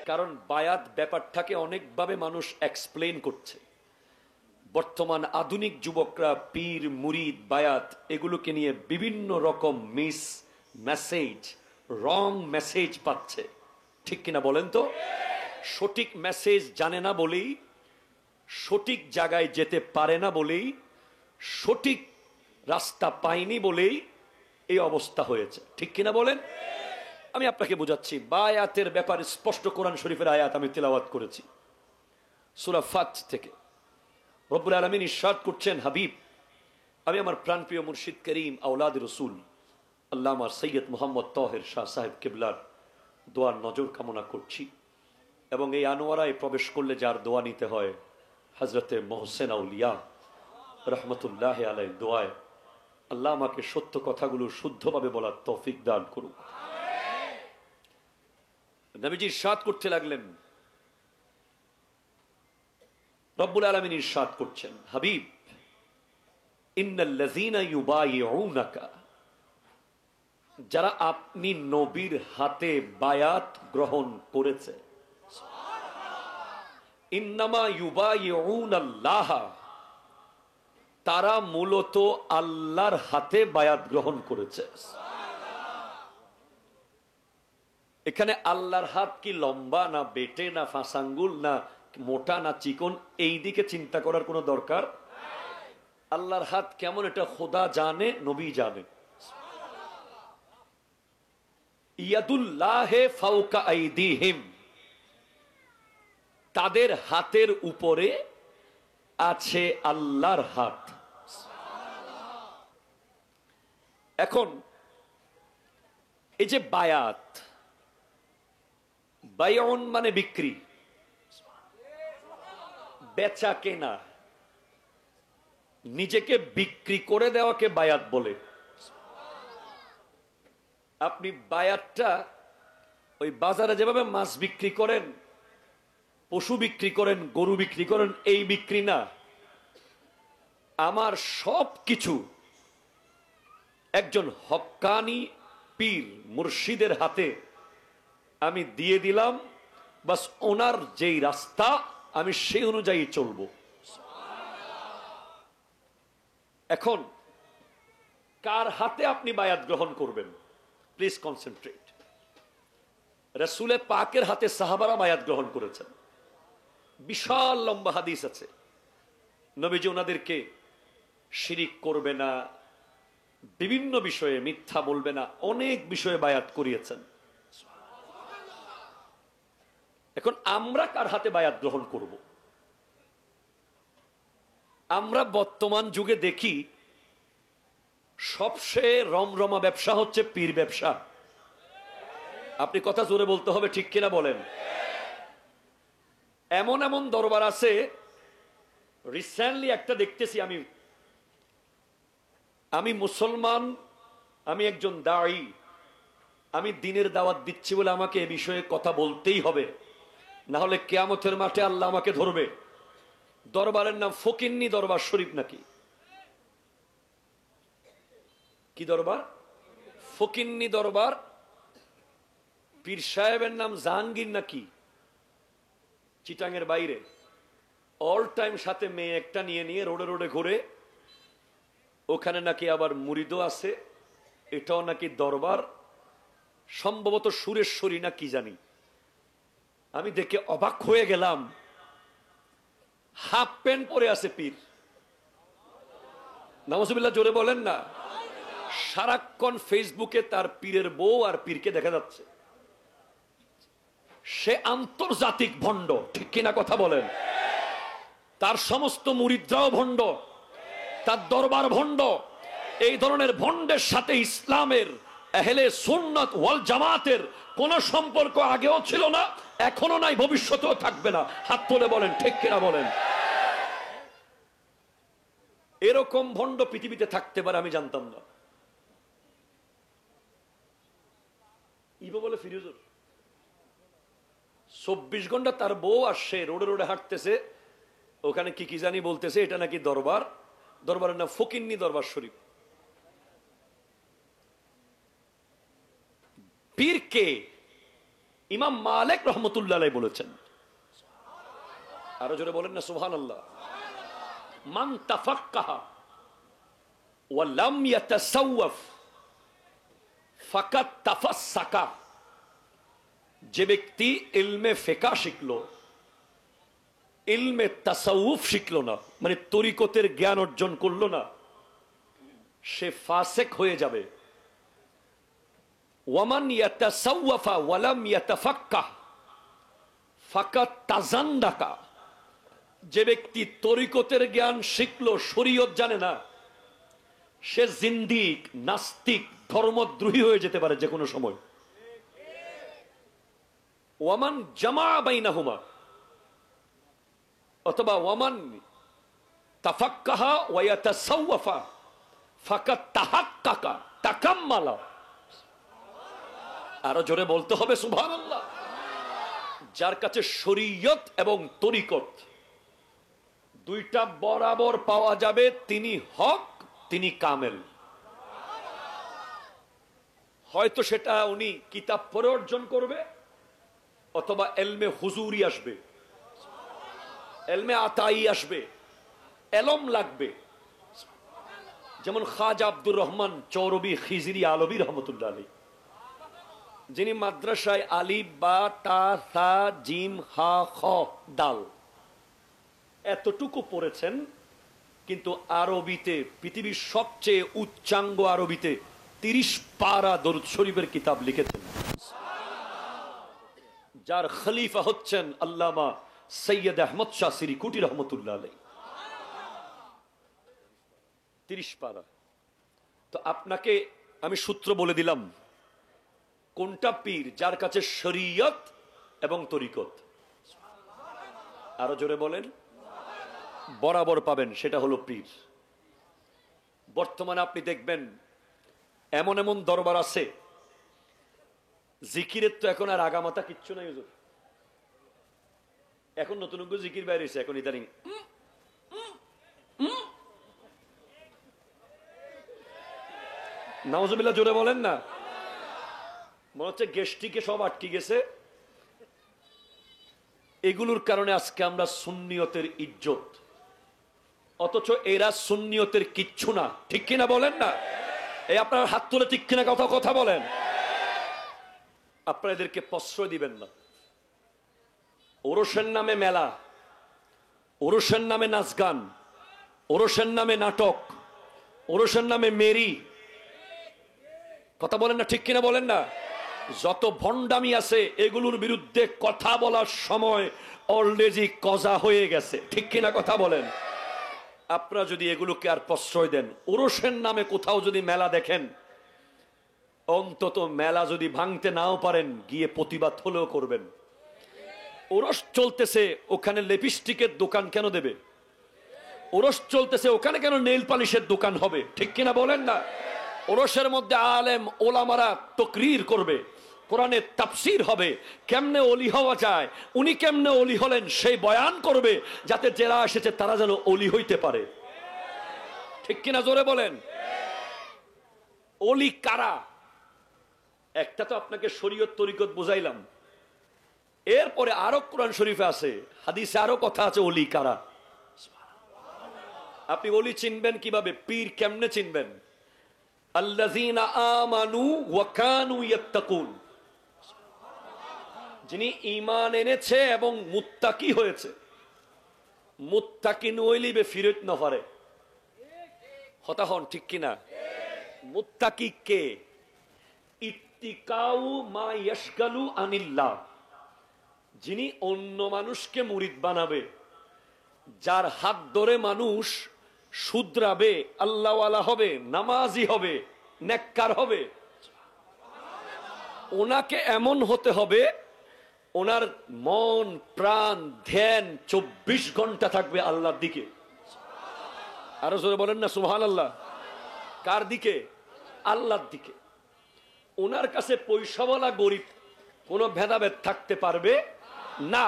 কারণ বায়াত ব্যাপারটাকে অনেকভাবে মানুষ এক্সপ্লেন করছে। বর্তমান আধুনিক যুবকরা পীর, মুরিদ, বায়াত এগুলোকে নিয়ে বিভিন্ন রকম মিস মেসেজ, রং মেসেজ পাচ্ছে, ঠিক কিনা? বলেন তো। সঠিক মেসেজ জানে না বলেই, সঠিক জায়গায় যেতে পারে না বলেই, সঠিক রাস্তা পায়নি বলেই এই অবস্থা হয়েছে, ঠিক কিনা? বলেন। আমি আপনাকে বোঝাচ্ছি। বায়াতের ব্যাপারে স্পষ্ট কোরআন শরীফের আয়াত আমি তেলাওয়াত করেছি সূরা ফাত থেকে। রব্বুল আলামিন ইরশাদ করছেন, হাবিব, আমি আমার প্রাণপ্রিয় মুর্শিদ করিম আওলাদ রসুল আল্লামা সৈয়দ মুহাম্মদ তাহের শাহ সাহেব কিবলার দোয়ার নজর কামনা করছি, এবং এই আনোয়ারায় প্রবেশ করলে যার দোয়া নিতে হয়, হযরতে মোহসেন আউলিয়া রহমতুল্লাহ আলাই দোয়ায় আল্লাহ আমাকে সত্য কথাগুলো শুদ্ধভাবে বলার তৌফিক দান করুক। নবীজি ইরশাদ করতে লাগলেন, রব্বুল আলামিন ইরশাদ করছেন, হাবিব, ইন্নাল্লাযীনা ইউবাইউনাকা, যারা আপনি নবীর হাতে বায়াত গ্রহণ করেছে, ইন্নামা ইউবাইউনাল্লাহ, তারা মূলত আল্লাহর হাতে বায়াত গ্রহণ করেছে। এখানে আল্লাহর হাত কি লম্বা না বেটে না ফাঁসাঙ্গুল না মোটা না চিকন, এই দিকে চিন্তা করার কোনো দরকার। আল্লাহর হাত কেমন এটা খোদা জানে, নবী জানে। ইয়াদুল্লাহে ফাওকা আইদিহিম, তাদের হাতের উপরে আছে আল্লাহর হাত। এখন এই যে বায়াত, বায়ন মানে বিক্রি, বেচা কেনা, নিজেকে বিক্রি করে দেওয়াকে বায়াত বলে। আপনি বায়াতটা ওই বাজারে যেভাবে মাছ বিক্রি করেন, পশু বিক্রি করেন, গরু বিক্রি করেন, এই বিক্রি না। আমার সব কিছু একজন হক্কানি পীর মুর্শিদের হাতে আমি দিয়ে দিলাম, বাস ওনার যেই রাস্তা আমি সেই অনুযায়ী চলব। এখন কার হাতে আপনি বায়াত গ্রহণ করবেন? Please concentrate. রাসূলে পাকের হাতে সাহাবারা বায়াত গ্রহণ করেছেন। বিশাল লম্বা হাদিস আছে, নবীজি ওনাদেরকে শিরিক করবে না, বিভিন্ন বিষয়ে মিথ্যা বলবে না, অনেক বিষয়ে বায়াত করিয়েছেন। এখন আমরা কার হাতে বায়াত গ্রহণ করব? আমরা বর্তমান যুগে দেখি সবচেয়ে রমরমা ব্যবসা হচ্ছে পীর ব্যবসা। আপনি কথা জোরে বলতে হবে, ঠিক কিনা বলেন? এমন এমন দরবার আছে, রিসেন্টলি একটা দেখতেছি, আমি মুসলমান, আমি একজন দাঈ, আমি দ্বীনের দাওয়াত দিচ্ছি বলে আমাকে এ বিষয়ে কথা বলতেই হবে, না হলে কিয়ামতের মাঠে আল্লাহ আমাকে ধরবে। দরবারের নাম ফকিন্নি দরবার শরীফ নাকি? কি দরবার? ফকিন্নি দরবার। পীর সাহেবের নাম জাহাঙ্গীর নাকি, চিটাঙের বাইরে। অল টাইম সাথে মেয়ে একটা নিয়ে নিয়ে রোডে রোডে ঘুরে, ওখানে নাকি আবার মুরিদও আছে, এটাও নাকি দরবার, সম্ভবত সুরেশ্বরী না কি জানি। আমি দেখে অবাক হয়ে গেলাম, হাফ প্যান্ট পরে আছে পীর। নাউজুবিল্লাহ, জোরে বলেন না। সারাক্ষণ ফেসবুকে তার পীরের বউ আর পীরকে দেখা যাচ্ছে। সে আন্তর্জাতিক ভণ্ড, ঠিক কিনা কথা বলেন? তার সমস্ত মুরিদরাও ভণ্ড, তার দরবার ভণ্ড। এই ধরনের ভণ্ডের সাথে ইসলামের আহলে সুন্নাত ওয়াল জামাতের কোন সম্পর্ক আগেও ছিল না, এখনো নাই, ভবিষ্যতেও থাকবে না। হাত তুলে বলেন ঠিক কিনা বলেন? এরকম ভণ্ড পৃথিবীতে থাকতে পারে আমি জানতাম না। ইবো বলে ফিরোজুর 24 ঘন্টা তার বউ আসছে, রোডে রোডে হাঁটতেছে, ওখানে কি কি জানি বলতেছে, এটা নাকি দরবার, দরবারের নাম ফকিন্নি দরবার শরীফ। পীরকে ইমাম মালিক রহমতুল্লাহ আলাইহি বলেছেন, আরো জোরে বলেন না সুবহানাল্লাহ। মান তাফাক্কাহা ওয়া লাম ইয়াতাসাওয়াফ ফাকাত তাফাসসাকা। যে ব্যক্তি ইলমে ফিকহ শিখলো, ইলমে তাসাউফ শিখলো না, মানে তরিকতের জ্ঞান অর্জন করলো না, সে ফাসেক হয়ে যাবে। ওয়ামান ইয়াতাসাওয়াফা ওয়া লাম ইয়াতাফাক্কাহ ফাকাত তাজান্দাকা। যে ব্যক্তি তরিকতের জ্ঞান শিখলো, শরীয়ত জানে না, সে জিন্দিক, নাস্তিক, ধর্মদ্রোহী হয়ে যেতে পারে যে কোনো সময়। ওয়ামান জামা বাইনাহুমা, অথবা ওয়ামান তাফাক্কাহা ওয়া ইয়াতাসাওয়াফা ফাকাত তাহাক্কাকা তাকাম্মালা। আরো জোরে বলতে হবে সুবহানাল্লাহ। যার কাছে শরীয়ত এবং তরিকত দুইটা বরাবর পাওয়া যাবে, তিনি হক, তিনি কামেল। হয়তো সেটা উনি কিতাব পড়ে অর্জন করবে, অথবা এলমে হুজুরি আসবে, এলমে আতাই আসবে, এলম লাগবে। যেমন খাজা আব্দুর রহমান চৌরবি খিজরি আলবী রহমতুল্লাহ আলাইহি, যিনি মাদ্রাসায় আলিফ বা তা সা জিম হা খ দাল এতটুকু পড়েছেন, কিন্তু আরবিতে পৃথিবীর সবচেয়ে উচ্চাঙ্গ আরবিতে 30 পারা দরুদ শরীফের কিতাব লিখেছেন, যার খলিফা হচ্ছেন আল্লামা সৈয়দ আহমদ শাহ সিরিকুটি রহমতুল্লাহ আলাইহি। 30 পারা। তো আপনাকে আমি সূত্র বলে দিলাম, কোনটা পীর? যার কাছে শরীয়ত এবং তরিকত, আরো জোরে বলেন, বরাবর পাবেন, সেটা হলো পীর। বর্তমানে আপনি দেখবেন এমন এমন দরবার আছে, জিকিরের তো এখন আর আগামাতা কিচ্ছু নাই হুজুর। এখন নতুন জিকির বাইরে হয়েছে, এখন ইদানিং নাউজুবিল্লাহ জোরে বলেন না, মনে হচ্ছে গেস্টিকে সব আটকে গেছে। এগুলোর কারণে আজকে আমরা সুন্নিয়তের ইজ্জত, অথচ এরা সুন্নিয়তের কিচ্ছু না। ঠিক কিনা বলেন না? এই আপনার হাত তুলে ঠিক কিনা কথা বলেন। আপনারা এদেরকে প্রশ্রয় দিবেন না। ওরসের নামে মেলা, ওরসের নামে নাচ গান, ওরসের নামে নাটক, ওরসের নামে মেরি, কথা বলেন না? ঠিক কিনা বলেন না? যত ভণ্ডামি আছে এগুলোর বিরুদ্ধে কথা বলার সময় অলরেডি কজা হয়ে গেছে। ঠিক কিনা কথা বলেন? আপনারা যদি এগুলোকে আর প্রশ্রয় দেন, ওরসের নামে কোথাও যদি মেলা দেখেন, অন্তত মেলা যদি ভাঙতে নাও পারেন, গিয়ে প্রতিবাদ হলেও করবেন। ওরস চলতেছে, ওখানে লিপস্টিকের দোকান কেন দেবে? ওরস চলতেছে, ওখানে কেন নেইল পালিশের দোকান হবে? ঠিক কিনা বলেন না? ওরসের মধ্যে আলেম ওলামারা তাকরীর করবে, কোরআনের তাফসীর হবে, কেমনে ওলি হওয়া যায়, উনি কেমনে ওলি হলেন সেই বয়ান করবে, যাতে যারা এসেছে তারা যেন ওলি হইতে পারে। ঠিক কিনা জোরে বলেন? ওলি কারা? একটা তো আপনাকে শরীয়ত তরিকত বুঝাইলাম, এরপরে আরো কোরআন শরীফে আছে, হাদিসে আরো কথা আছে ওলি কারা। আপনি ওলি চিনবেন কিভাবে? পীর কেমনে চিনবেন? আল্লাযীনা আমানু ওয়া কানু ইয়াত্তাকুন, যিনি ঈমান এনেছে এবং মুত্তাকি হয়েছে। মুত্তাকিন হইলিবে ফিরত না পারে, কথা হন ঠিক কিনা? মুত্তাকি কে? ইত্তিকাউ মা ইয়াশগালু আনিল্লাহ, যিনি অন্য মানুষকে মুরিদ বানাবে, যার হাত ধরে মানুষ শুধরাবে, আল্লাহওয়ালা হবে, নামাজি হবে, নেককার হবে। ওনাকে এমন হতে হবে, ওনার মন প্রাণ ধ্যান 24 ঘন্টা থাকবে আল্লাহর দিকে। আরো জোরে বলেন না সুবহানাল্লাহ। কার দিকে? আল্লাহর দিকে। ওনার কাছে পয়সাওয়ালা গরিব কোনো ভেদাভেদ থাকতে পারবে না।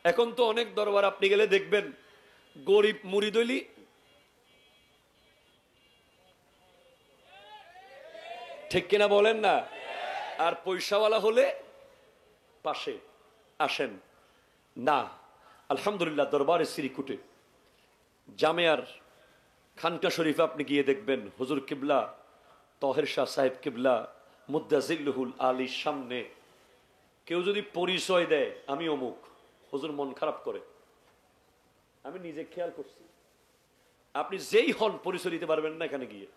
এখন তো অনেক দরবার আপনি গেলে দেখবেন, গরিব মুরিদ হইলি ঠিক কিনা বলেন না, আর পয়সাওয়ালা হলে পাশে আসেন না। আলহামদুলিল্লাহ, দরবারে শ্রীকুটে জামেয়ার খানকা শরীফে আপনি গিয়ে দেখবেন, হুজুর কিবলা তহের শাহ সাহেব কিবলা মুদ্দাজিল্লুহুল আলীর সামনে কেউ যদি পরিচয় দেয় আমি অমুক, হুজুর মন খারাপ করে। আমি নিজে খেয়াল করছি, আপনি যেই হন পরিচয় দিতে পারবেন না এখানে গিয়ে,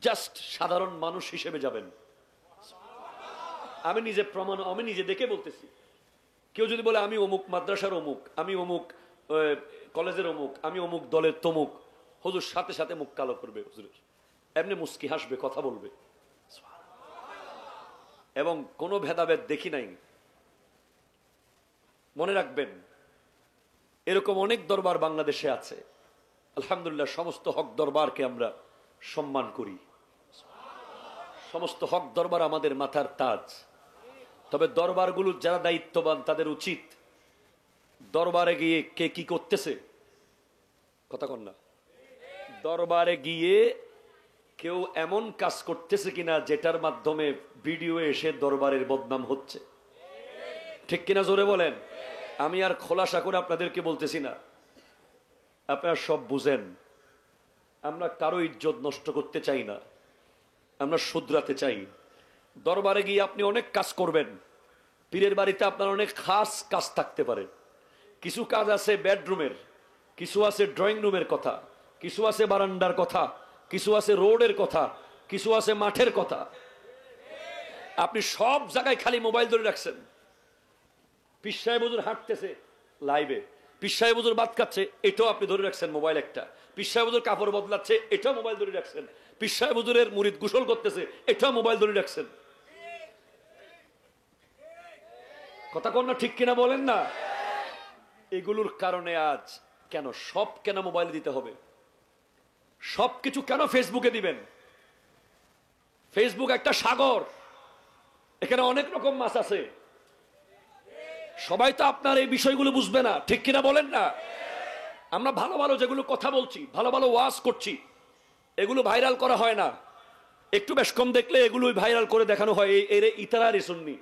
জাস্ট সাধারণ মানুষ হিসেবে যাবেন। আমি নিজে প্রমাণ, আমি নিজে দেখে বলতেছি। কেউ যদি বলে আমি অমুক মাদ্রাসার অমুক, আমি অমুক কলেজের অমুক, আমি অমুক দলের তমুক, হুজুর সাথে সাথে মুখ কালো করবে, হুজুরের এমনি মুস্কি হাসবে, কথা বলবে, এবং কোনো ভেদাভেদ দেখি নাই। মনে রাখবেন, এরকম অনেক দরবার বাংলাদেশে আছে। আলহামদুলিল্লাহ, সমস্ত হক দরবারকে আমরা সম্মান করি। সমস্ত হক দরবার আমাদের মাথার তাজ। তবে দরবারগুলোর যারা দায়িত্ববান তাদের উচিত দরবারে গিয়ে কে কি করতেছে, কথা কন না, দরবারে গিয়ে কেউ এমন কাজ করতেছে কিনা যেটার মাধ্যমে ভিডিও এসে দরবারের বদনাম হচ্ছে। ঠিক কিনা জোরে বলেন? আমি আর খোলাসা করে আপনাদেরকে বলতেছি না, আপনারা সব বুঝেন। আমরা কারো ইজ্জত নষ্ট করতে চাই না, আমরা শুধরাতে চাই। দরবারে গিয়ে আপনি অনেক কাজ করবেন, পীরের বাড়িতে আপনার অনেক খাস কাজ থাকতে পারে। কিছু কাজ আছে বেডরুমের, কিছু আছে ড্রয়িং রুমের কথা, কিছু আছে বারান্দার কথা, কিছু আছে রোডের কথা, কিছু আছে মাঠের কথা। আপনি সব জায়গায় খালি মোবাইল ধরে রাখছেন। পীর সাহেব হুজুর হাঁটতেছে লাইভে, পীর সাহেব হুজুর ভাত খাচ্ছে, এটাও আপনি ধরে রাখছেন মোবাইল একটা। পীর সাহেব হুজুর কাপড় বদলাচ্ছে, এটাও মোবাইল ধরে রাখছেন। পীর সাহেব হুজুরের মুরিদ গোসল করতেছে, এটাও মোবাইল ধরে রাখছেন। কথা কোন না ঠিক কিনা বলেন না? এগুলোর কারণে আজ কেন সব কেন মোবাইল দিতে হবে? সবকিছু কেন ফেসবুকে দিবেন? ফেসবুক একটা সাগর, এখানে অনেক রকম মাছ আছে। সবাই তো আপনার এই বিষয়গুলো বুঝবে না, ঠিক কিনা বলেন না? আমরা ভালো ভালো যেগুলো কথা বলছি, ভালো ভালো ওয়াজ করছি, এগুলো ভাইরাল করা হয় না। একটু বেশ কম দেখলে এগুলোই ভাইরাল করে দেখানো হয়, এর ইতারারি সুন্নি,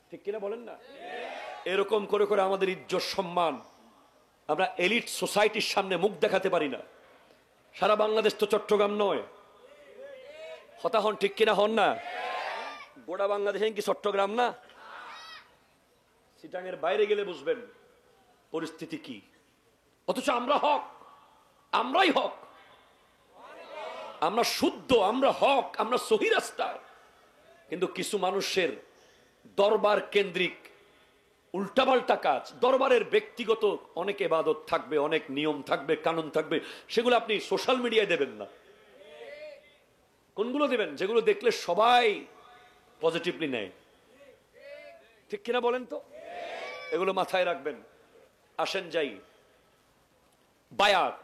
ঠিক কিনা বলেন না? এরকম করে করে আমাদের ইজ্জত সম্মান আমরা এলিট সোসাইটির সামনে মুখ দেখাতে পারি না। সারা বাংলাদেশ তো চট্টগ্রাম নয়, হতা হন, ঠিক কিনা হন না? গোটা বাংলাদেশে কি চট্টগ্রাম না? চিটাঙের বাইরে গেলে বুঝবেন পরিস্থিতি কি। অথচ আমরা হক, আমরাই হক, আমরা শুদ্ধ, আমরা হক, আমরা সহি রাস্তা। কিন্তু কিছু মানুষের দরবার কেন্দ্রিক উল্টাপাল্টা কাজ, দরবারের ব্যক্তিগত অনেক ইবাদত থাকবে, অনেক নিয়ম থাকবে, কানুন থাকবে, সেগুলো আপনি সোশ্যাল মিডিয়ায় দেবেন না। কোনগুলো দেবেন? যেগুলো দেখলে সবাই পজিটিভলি নেয়, ঠিক কিনা বলেন তো? এগুলো মাথায় রাখবেন। আসেন যাই বায়াত।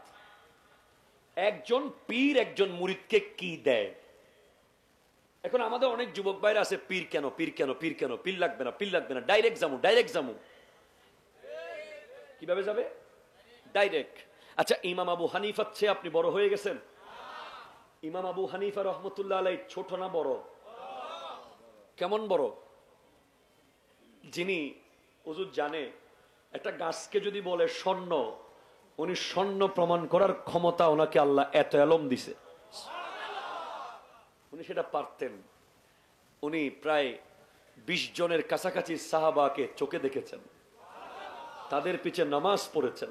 একজন পীর একজন মুরিদকে কি দেয়? এখন আমাদের অনেক যুবক ভাইরা আছে, পীর কেন, পীর কেন, পীর কেন, পীর লাগবে না, পীর লাগবে না, ডাইরেক্ট যাবো, ডাইরেক্ট যাবো। কিভাবে যাবে? ডাইরেক্ট। আচ্ছা, ইমাম আবু হানিফার চেয়ে আপনি বড় হয়ে গেছেন? ইমাম আবু হানিফা রহমতুল্লাহ আলাই ছোট না বড়? কেমন বড়? যিনি হুজুর জানে একটা গাছকে যদি বলে স্বর্ণ, উনি স্বর্ণ প্রমাণ করার ক্ষমতা ওনাকে আল্লাহ এত এলম দিছে, উনি সেটা পারতেন। উনি প্রায় 20 জনের কাছাকাছি সাহাবাকে চোখে দেখেছেন, তাদের পিছে নামাজ পড়েছেন।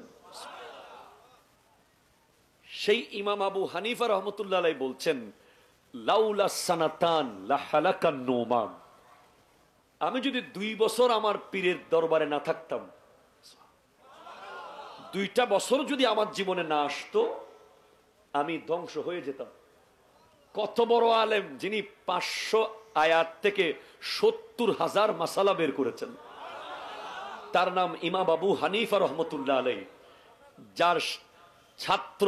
সেই ইমাম আবু হানিফা রহমতুল্লাহ আলাই বলছেন, লাউলা সানাতান লাহালাকান নোমান, আমি যদি 2 বছর আমার পীরের দরবারে না থাকতাম, 2টা বছর যদি আমার জীবনে না আসতো, আমি ধ্বংস হয়ে যেতাম। কত বড় আলেম, যিনি 500 আয়াত থেকে 70,000 মাসালা বের করেছেন। তার নাম ইমাম আবু হানিফা রহমতুল্লাহ আলাই, যার ছাত্র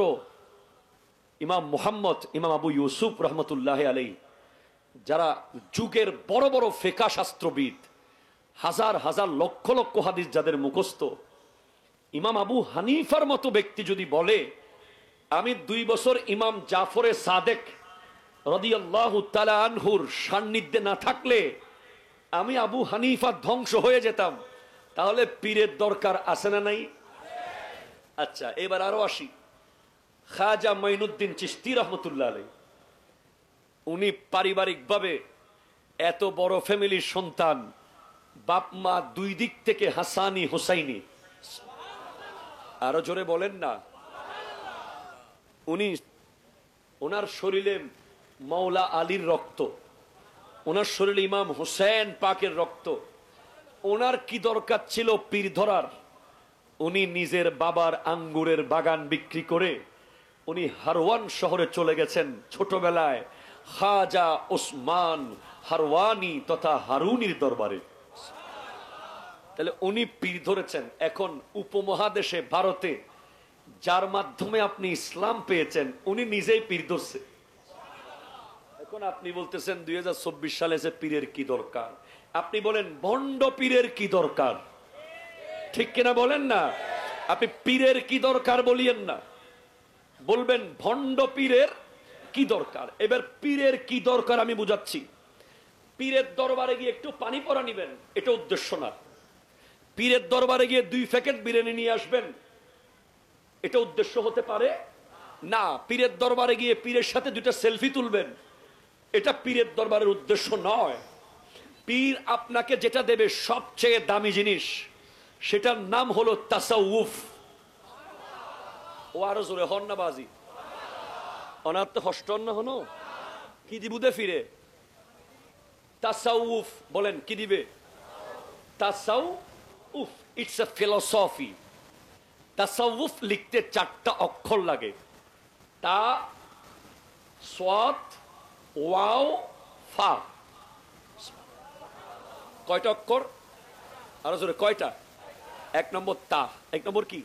ইমাম মুহাম্মদ, ইমাম আবু ইউসুফ রহমতুল্লাহ আলাই, যারা যুগের বড় বড় ফিকহ শাস্ত্রবিদ, হাজার হাজার লক্ষ লক্ষ হাদিস যাদের মুখস্থ, ইমাম আবু হানিফার মতো ব্যক্তি যদি বলে আমি 2 বছর ইমাম জাফরে সাদেক রাদিয়াল্লাহু তাআলা আনহুর সান্নিধ্যে না থাকলে আমি আবু হানিফা ধ্বংস হয়ে যেতাম, তাহলে পীরের দরকার আছে না নাই? আচ্ছা, এবার আরো আসি, খাজা মাইনুদ্দিন চিশতি রহমতুল্লাহ আলাইহি, উনি পারিবারিকভাবে এত বড় ফ্যামিলির সন্তান, বাপ মা 2 দিক থেকে হাসানি হুসাইনি, আরো জোরে বলেন না। উনি, ওনার শরীরে মাওলা আলীর রক্ত, ওনার শরীরে ইমাম হুসেন পাকের রক্ত, ওনার কি দরকার ছিল পীর ধরার? উনি নিজের বাবার আঙ্গুরের বাগান বিক্রি করে উনি হারওয়ান শহরে চলে গেছেন ছোটবেলায় খাজা ওসমান হারওয়ানি তথা হারুনির দরবারে। তাহলে উনি পীর ধরেছেন। এখন উপমহাদেশে ভারতে যার মাধ্যমে আপনি ইসলাম পেয়েছেন, উনি নিজেই পীর ধরছে। এখন আপনি বলতেছেন 2024 সালে এসে পীরের কি দরকার? আপনি বলেন ভণ্ড পীরের কি দরকার, ঠিক কিনা বলেন না? আপনি পীরের কি দরকার বলিয়েন না, বলবেন ভণ্ড পীরের কি দরকার। এবার পীরের কি দরকার আমি বুঝাচ্ছি। পীরের দরবারে গিয়ে একটু পানি পড়া নিবেন, এটা উদ্দেশ্য না। পীরের দরবারে গিয়ে 2 প্যাকেট বিরিয়ানি নিয়ে আসবেন, এটা উদ্দেশ্য হতে পারে না। পীরের দরবারে গিয়ে পীরের সাথে 2টা সেলফি তুলবেন, এটা পীরের দরবারের উদ্দেশ্য নয়। পীর আপনাকে যেটা দেবে সবচেয়ে দামি জিনিস, সেটার নাম হলো তাসাউফ। ও আরো জোরে হন না বাজি, অনার্থ হস্টন না হনো, কি দিবুদে ফিরে তাসাউফ বলেন, কি দিবে? তাসাউফ, ইটস এ ফিলোসফি। তাসাউফ লিখতে 4টা অক্ষর লাগে, তা সাদ ওয়াও ফা। কয়টা অক্ষর? আরো জোরে, কয়টা? 1 নম্বর তা, 1 নম্বর কি,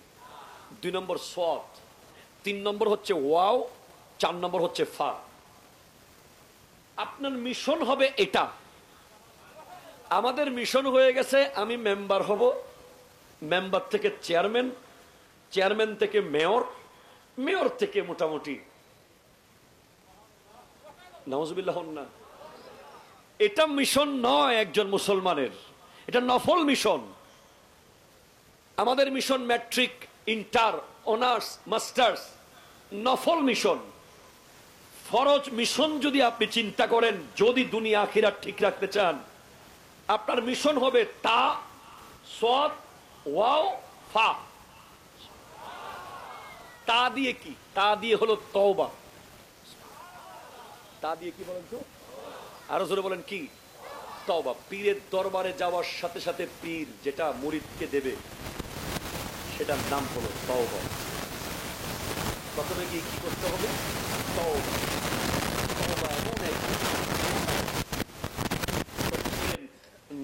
2 নম্বর সাদ, 3 নম্বর হচ্ছে ওয়াও, 4 নম্বর হচ্ছে ফা। আপনার মিশন হবে এটা, আমাদের মিশন হয়ে গেছে, আমি মেম্বার হব, মেম্বার থেকে চেয়ারম্যান, চেয়ারম্যান থেকে মেয়র, মেয়র থেকে মোটামুটি নাউজুবিল্লাহ না। এটা মিশন নয় একজন মুসলমানের, এটা নফল মিশন। আমাদের mission matric, inter, honours, masters, নফল মিশন। ফরজ মিশন যদি আপনি চিন্তা করেন, যদি দুনিয়া আখিরাত ঠিক রাখতে চান, আপনার মিশন হবে তা, সদ, ওয়াও, ফা। তা দিয়ে কি? তা দিয়ে হলো তওবা। তা দিয়ে কি বলেন তো? আরো জোরে বলেন কি? তওবা। পীরের দরবারে যাওয়ার সাথে সাথে পীর যেটা মুরিদকে দেবে সেটার নাম হলো তওবা। প্রথমে গিয়ে কি করতে হবে? তওবা। তওবা এমন এক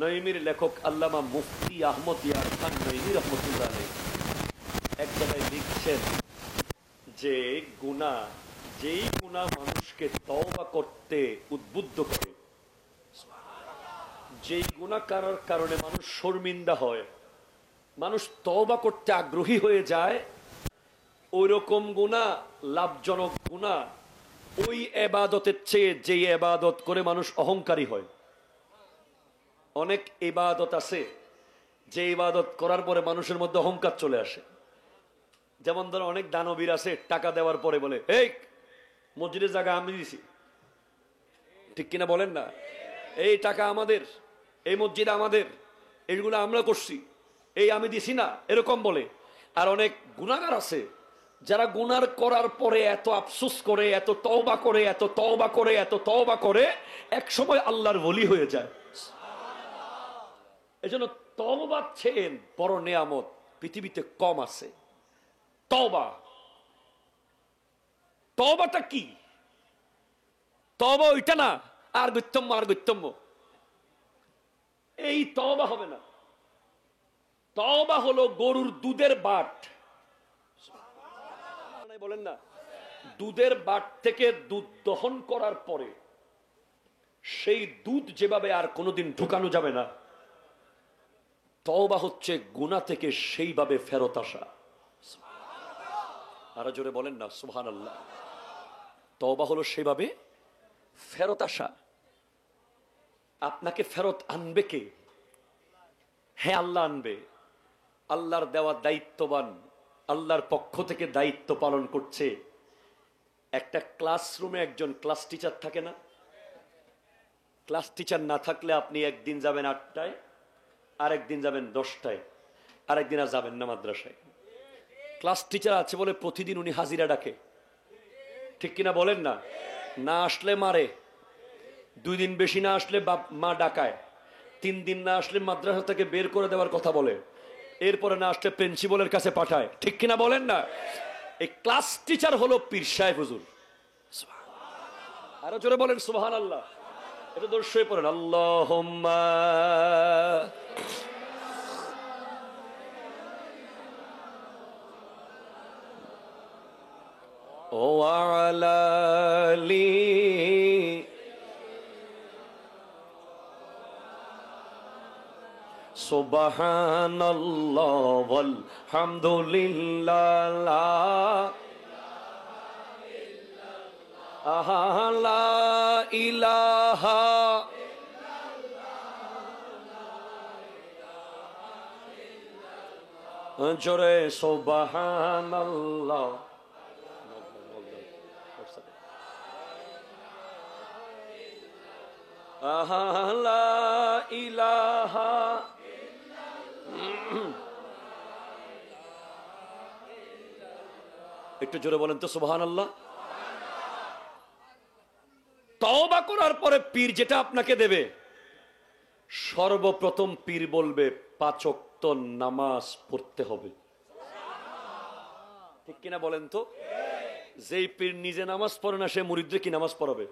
নঈমীর লেখক আল্লামা মুফতি আহমদ ইয়ার খান নঈমী রাহমাতুল্লাহ আলাইহি এক জায়গায় লিখছেন যে গুনাহ, যেই গুনাহ মানুষকে তওবা করতে উদ্বুদ্ধ করে, যেই গুনাহ করার কারণে মানুষ শর্মিন্দা হয়, মানুষ তওবা করতে আগ্রহী হয়ে যায়, ওই রকম গুনাহ লাভজনক গুনাহ ওই ইবাদতের চেয়ে যেই ইবাদত করে মানুষ অহংকারী হয়। অনেক ইবাদত আছে যে ইবাদত করার পরে মানুষের মধ্যে অহংকার চলে আসে। যেমন ধরো অনেক দানবীর আছে, টাকা দেওয়ার পরে বলে, এই মসজিদের জায়গা আমি দিছি, ঠিক কিনা বলেন না? এই টাকা আমাদের, এই মসজিদ আমাদের, এইগুলো আমরা করছি, এই আমি দিছি না, এরকম বলে। আর অনেক গুনাহগার আছে যারা গুনার করার পরে এত আফসোস করে, এত তওবা করে, এত তওবা করে, এত তওবা করে, এক সময় আল্লাহর ওলি হয়ে যায়। এজন্য তওবা ছেন বড় নেয়ামত পৃথিবীতে কম আছে। তওবা, তওবাটা কি? তওবা ওইটা না আর গত্যম্য, আর গত্যম্য, এই তওবা হবে না। তওবা হলো গরুর দুধের বাট, বলেন না, দুধের বাট থেকে দুধ দহন করার পরে সেই দুধ যেভাবে আর কোনোদিন ঢুকানো যাবে না, তওবা হচ্ছে গুনাহ থেকে সেইভাবে ফেরত আসা। আরো জোরে বলেন না সুবহানাল্লাহ। তওবা হলো সেভাবে ফেরত আসা। আপনাকে ফেরত আনবে কে? হ্যাঁ, আল্লাহ আনবে। আল্লাহর দেওয়া দায়িত্ববান, আল্লাহর পক্ষ থেকে দায়িত্ব পালন করছে। একটা ক্লাসরুমে একজন ক্লাস টিচার থাকে না? ক্লাস টিচার না থাকলে আপনি একদিন যাবেন 8টায়, আরেকদিন যাবেন 10টায়, আরেকদিন আর যাবেন না মাদ্রাসায়। ক্লাস টিচার আছে বলে প্রতিদিন উনি হাজিরা ডাকে, ঠিক কিনা বলেন না? না আসলে মারে, 2 দিন বেশি না আসলে মা ডাকায়, 3 দিন না আসলে মাদ্রাসা থেকে বের করে দেওয়ার কথা বলে, এরপরে না আসলে প্রিন্সিপালের কাছে পাঠায়, ঠিক কিনা বলেন না? এই ক্লাস টিচার হলো পীর সাহেব হুজুর। আরো জোরে বলেন সুবহানাল্লাহ। এটা দর্শয়ে পড়েন, আল্লাহুম্মা ওয়া আলা আলি সুবহানাল্লাহ ওয়াল হামদুলিল্লাহ লা ইলাহা জোরে সুবহানাল্লাহ। লা ইলাহা একটু জোরে বলেন তো সুবহানাল্লাহ। তওবা করার পরে পীর যেটা আপনাকে দেবে, সর্বপ্রথম পীর বলবে 5 ওয়াক্ত নামাজ পড়তে হবে, ঠিক কিনা বলেন তো? যেই পীর নিজে নামাজ পড়ে না সে মুরিদদের কি নামাজ পড়াবে?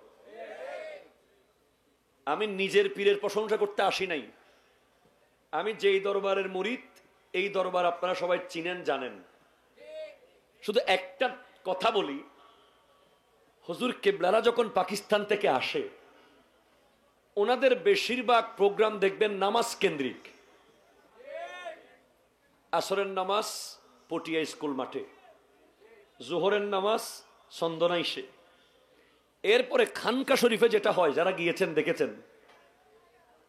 আমি নিজের পীরের প্রশংসা করতে আসি নাই। আমি যেই দরবারের মুরিদ, এই দরবার আপনারা সবাই চিনেন, জানেন। শুধু একটা কথা বলি, হুজুর কেবলারা যখন পাকিস্তান থেকে আসে, ওনাদের বেশিরভাগ প্রোগ্রাম দেখবেন নামাজ কেন্দ্রিক। আসরের নামাজ পটিয়া স্কুল মাঠে, জোহরের নামাজ চন্দনাইশে, এরপরে খানকা শরীফে যেটা হয়, যারা গিয়েছেন দেখেছেন,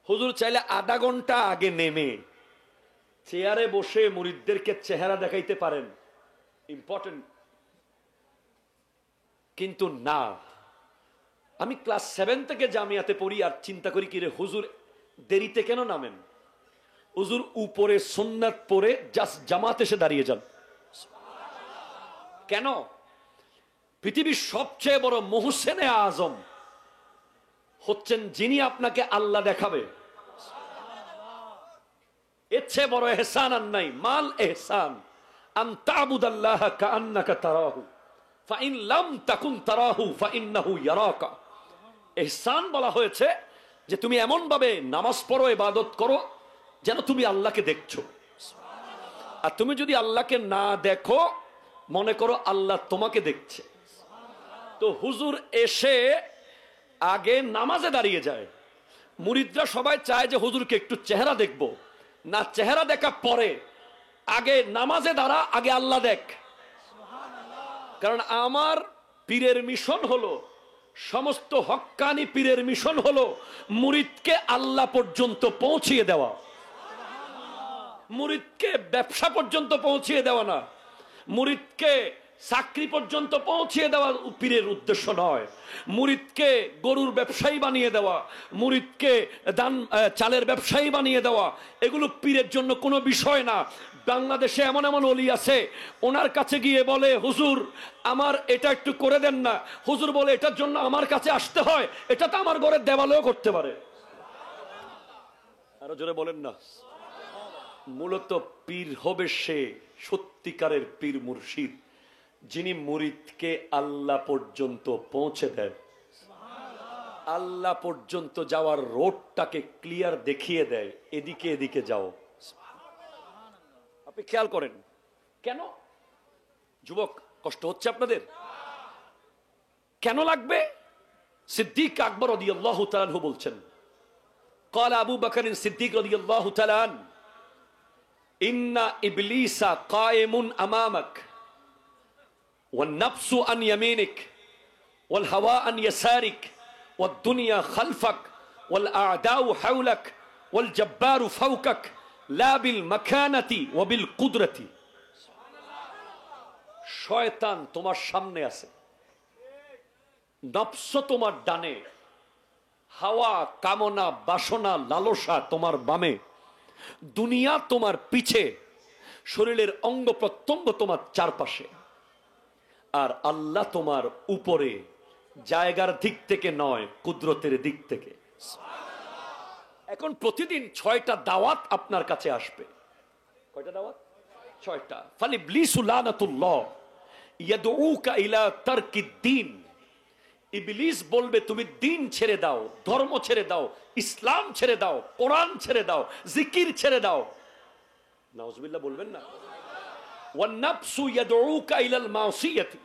হুজুর চাইলে আধা ঘন্টা আগে নেমে চেয়ারে বসে মুরিদদেরকে চেহারা দেখাইতে পারেন, ইম্পর্টেন্ট। কিন্তু না, আমি ক্লাস 7 থেকে জামিয়াতে পড়ি আর চিন্তা করি কি রে হুজুর দেরিতে কেন নামেন? হুজুর উপরে সুন্নাত পড়ে জাস্ট জামাত এসে দাঁড়িয়ে যান। কেন? পৃথিবীর সবচেয়ে বড় মুহসিনে আজম হচ্ছেন যিনি আপনাকে আল্লাহ দেখাবে। এর চেয়ে বড় এহসান আর নাই। মাল এহসান আন তা'বুদাল্লাহ কাআন্নাকা তারাহু ফাইন লাম তাকুন তারাহু ফাইন্নাহু ইয়ারাকা। ইহসান বলা হয়েছে যে তুমি এমন ভাবে নামাজ পড়ো, ইবাদত করো যেন তুমি আল্লাহকে দেখছো। আর তুমি যদি আল্লাহকে না দেখো, মনে করো আল্লাহ তোমাকে দেখছে। তো হুজুর এসে আগে নামাজে দাঁড়িয়ে যায়। মুরিদরা সবাই চায় যে হুজুরকে একটু চেহারা দেখবো না, চেহারা দেখা পরে, আগে নামাজে দাঁড়া, আগে আল্লাহ দেখ। কারণ আমার পীরের মিশন হলো, সমস্ত হক্কানি পীরের মিশন হলো মুরিদকে আল্লাহ পর্যন্ত পৌঁছিয়ে দেওয়া। মুরিদকে ব্যবসা পর্যন্ত পৌঁছিয়ে দেওয়া না, মুরিদকে চাকরি পর্যন্ত পৌঁছিয়ে দেওয়া পীরের উদ্দেশ্য নয়। মুরিদকে গরুর ব্যবসায়ী বানিয়ে দেওয়া, মুরিদকে চালের ব্যবসায়ী বানিয়ে দেওয়া, এগুলো পীরের জন্য কোনো বিষয় না। বাংলাদেশে এমন এমন ওলি আছে, ওনার কাছে গিয়ে বলে হুজুর আমার এটা একটু করে দেন না, হুজুর বলে এটার জন্য আমার কাছে আসতে হয়, এটা তো আমার ঘরের দেওয়ালেও করতে পারে। আরো জোরে বলেন না। মূলত পীর হবে সে সত্যিকারের পীর মুর্শিদ, যিনি মুরিদকে আল্লাহ পর্যন্ত পৌঁছে দেন, আল্লাহ পর্যন্ত যাওয়ার রোডটাকে ক্লিয়ার দেখিয়ে দেয়, এদিকে এদিকে যাও। আপনি খেয়াল করেন কেন যুবক কষ্ট হচ্ছে আপনাদের? কেন লাগবে? সিদ্দিক আকবর রাদিয়াল্লাহু তাআলা আনহু বলছেন, قال আবু বকর সিদ্দিক রাদিয়াল্লাহু তাআলা আন, ইন্না ইবলিসা কায়েমুন আমামাক والنفس عن يمينك والهواء عن يسارك والدنيا خلفك والأعداء حولك والجبار فوقك لا بالمكانة وبالقدرة। শয়তান তোমার সামনে আছে, নফস তোমার ডানে, হাওয়া কামনা বাসনা লালসা তোমার বামে, দুনিয়া তোমার পিছে, শরীরের অঙ্গ প্রত্যঙ্গ তোমার চারপাশে, আর আল্লাহ তোমার উপরে, জায়গার দিক থেকে নয়, কুদরতের দিক থেকে। এখন প্রতিদিন 6টা দাওয়াত আপনার কাছে আসবে। কয়টা দাওয়াত? 6টা। ফালিবলিসু লানাতুল্লাহ ইয়াদউকা ইলা তারকিদ দ্বীন। ইবলিস বলবে তুমি দিন ছেড়ে দাও, ধর্ম ছেড়ে দাও, ইসলাম ছেড়ে দাও, কোরআন ছেড়ে দাও, জিকির ছেড়ে দাও। নাউজুবিল্লাহ বলবেন না। ওয়ান নাফসু ইয়াদউকা ইলাল মাসিয়াতি,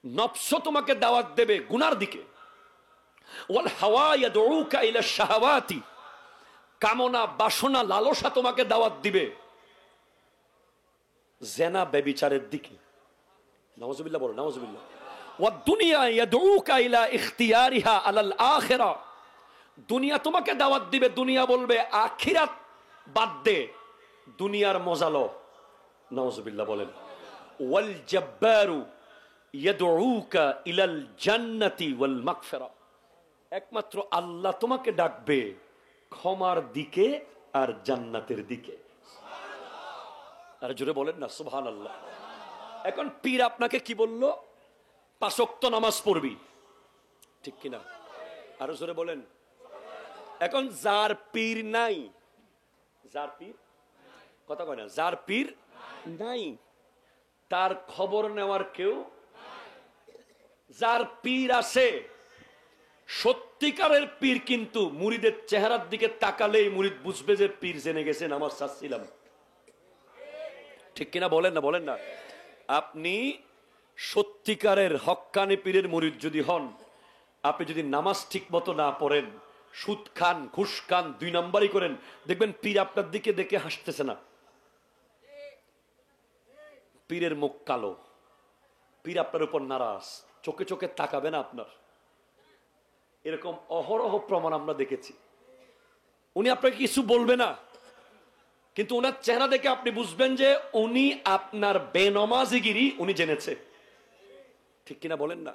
নফস তোমাকে দাওয়াত দেবে গুনার দিকে। ওয়াল হাওয়া ইয়াদউকা ইলাশ শাহাওয়াতি, কামনা বাসনা লালসা তোমাকে দাওয়াত দিবে জেনা ব্যভিচারের দিকে। নাউজুবিল্লাহ বলো, নাউজুবিল্লাহ। ওয়াদ দুনিয়া ইয়াদউকা ইলা ইখতিয়ারিহা আলাল আখিরা, দুনিয়া তোমাকে দাওয়াত দিবে, দুনিয়া বলবে আখিরাত বাদ দে, দুনিয়ার মজা লো। নাউজুবিল্লাহ বলেন। ওয়াল জাব্বারু ইয়াদউকা ইলাল জান্নাতি ওয়াল মাগফিরা, একমাত্র আল্লাহ তোমাকে ডাকবে ক্ষমার দিকে আর জান্নাতের দিকে। আর জোরে বলেন না সুবহানাল্লাহ। এখন পীর আপনাকে কি বলল? 5 ওয়াক্ত নামাজ পড়বি, ঠিক কিনা? আরো জোরে বলেন। এখন যার পীর নাই, যার পীর, কথা কয় না, যার পীর নাই তার খবর নেওয়ার কেউ, যার পীর আছে সত্যিকারের পীর, কিন্তু মুরিদের চেহারার দিকে তাকালেই মুরিদ বুঝবে যে পীর জেনে গেছে নামাজ চাচ্ছিলাম, ঠিক কিনা? বলেন না, বলেন না। আপনি সত্যিকারের হক্কানি পীরের মুরিদ যদি হন, আপনি যদি নামাজ ঠিক মতো না পড়েন, সুদ খান, ঘুষ খান, 2 নাম্বারই করেন, দেখবেন পীর আপনার দিকে দেখে হাসতেছে না, পীরের মুখ কালো, পীর আপনার উপর নারাজ, চোখে চোখে তাকাবে না আপনার। এরকম অহরহ প্রমাণ আমরা দেখেছি। উনি আপনাকে কিছু বলবে না, কিন্তু ওনার চেহারা দেখে আপনি বুঝবেন যে উনি আপনার বেনমাজিগিরি উনি জেনেছে। ঠিক কিনা বলেন না?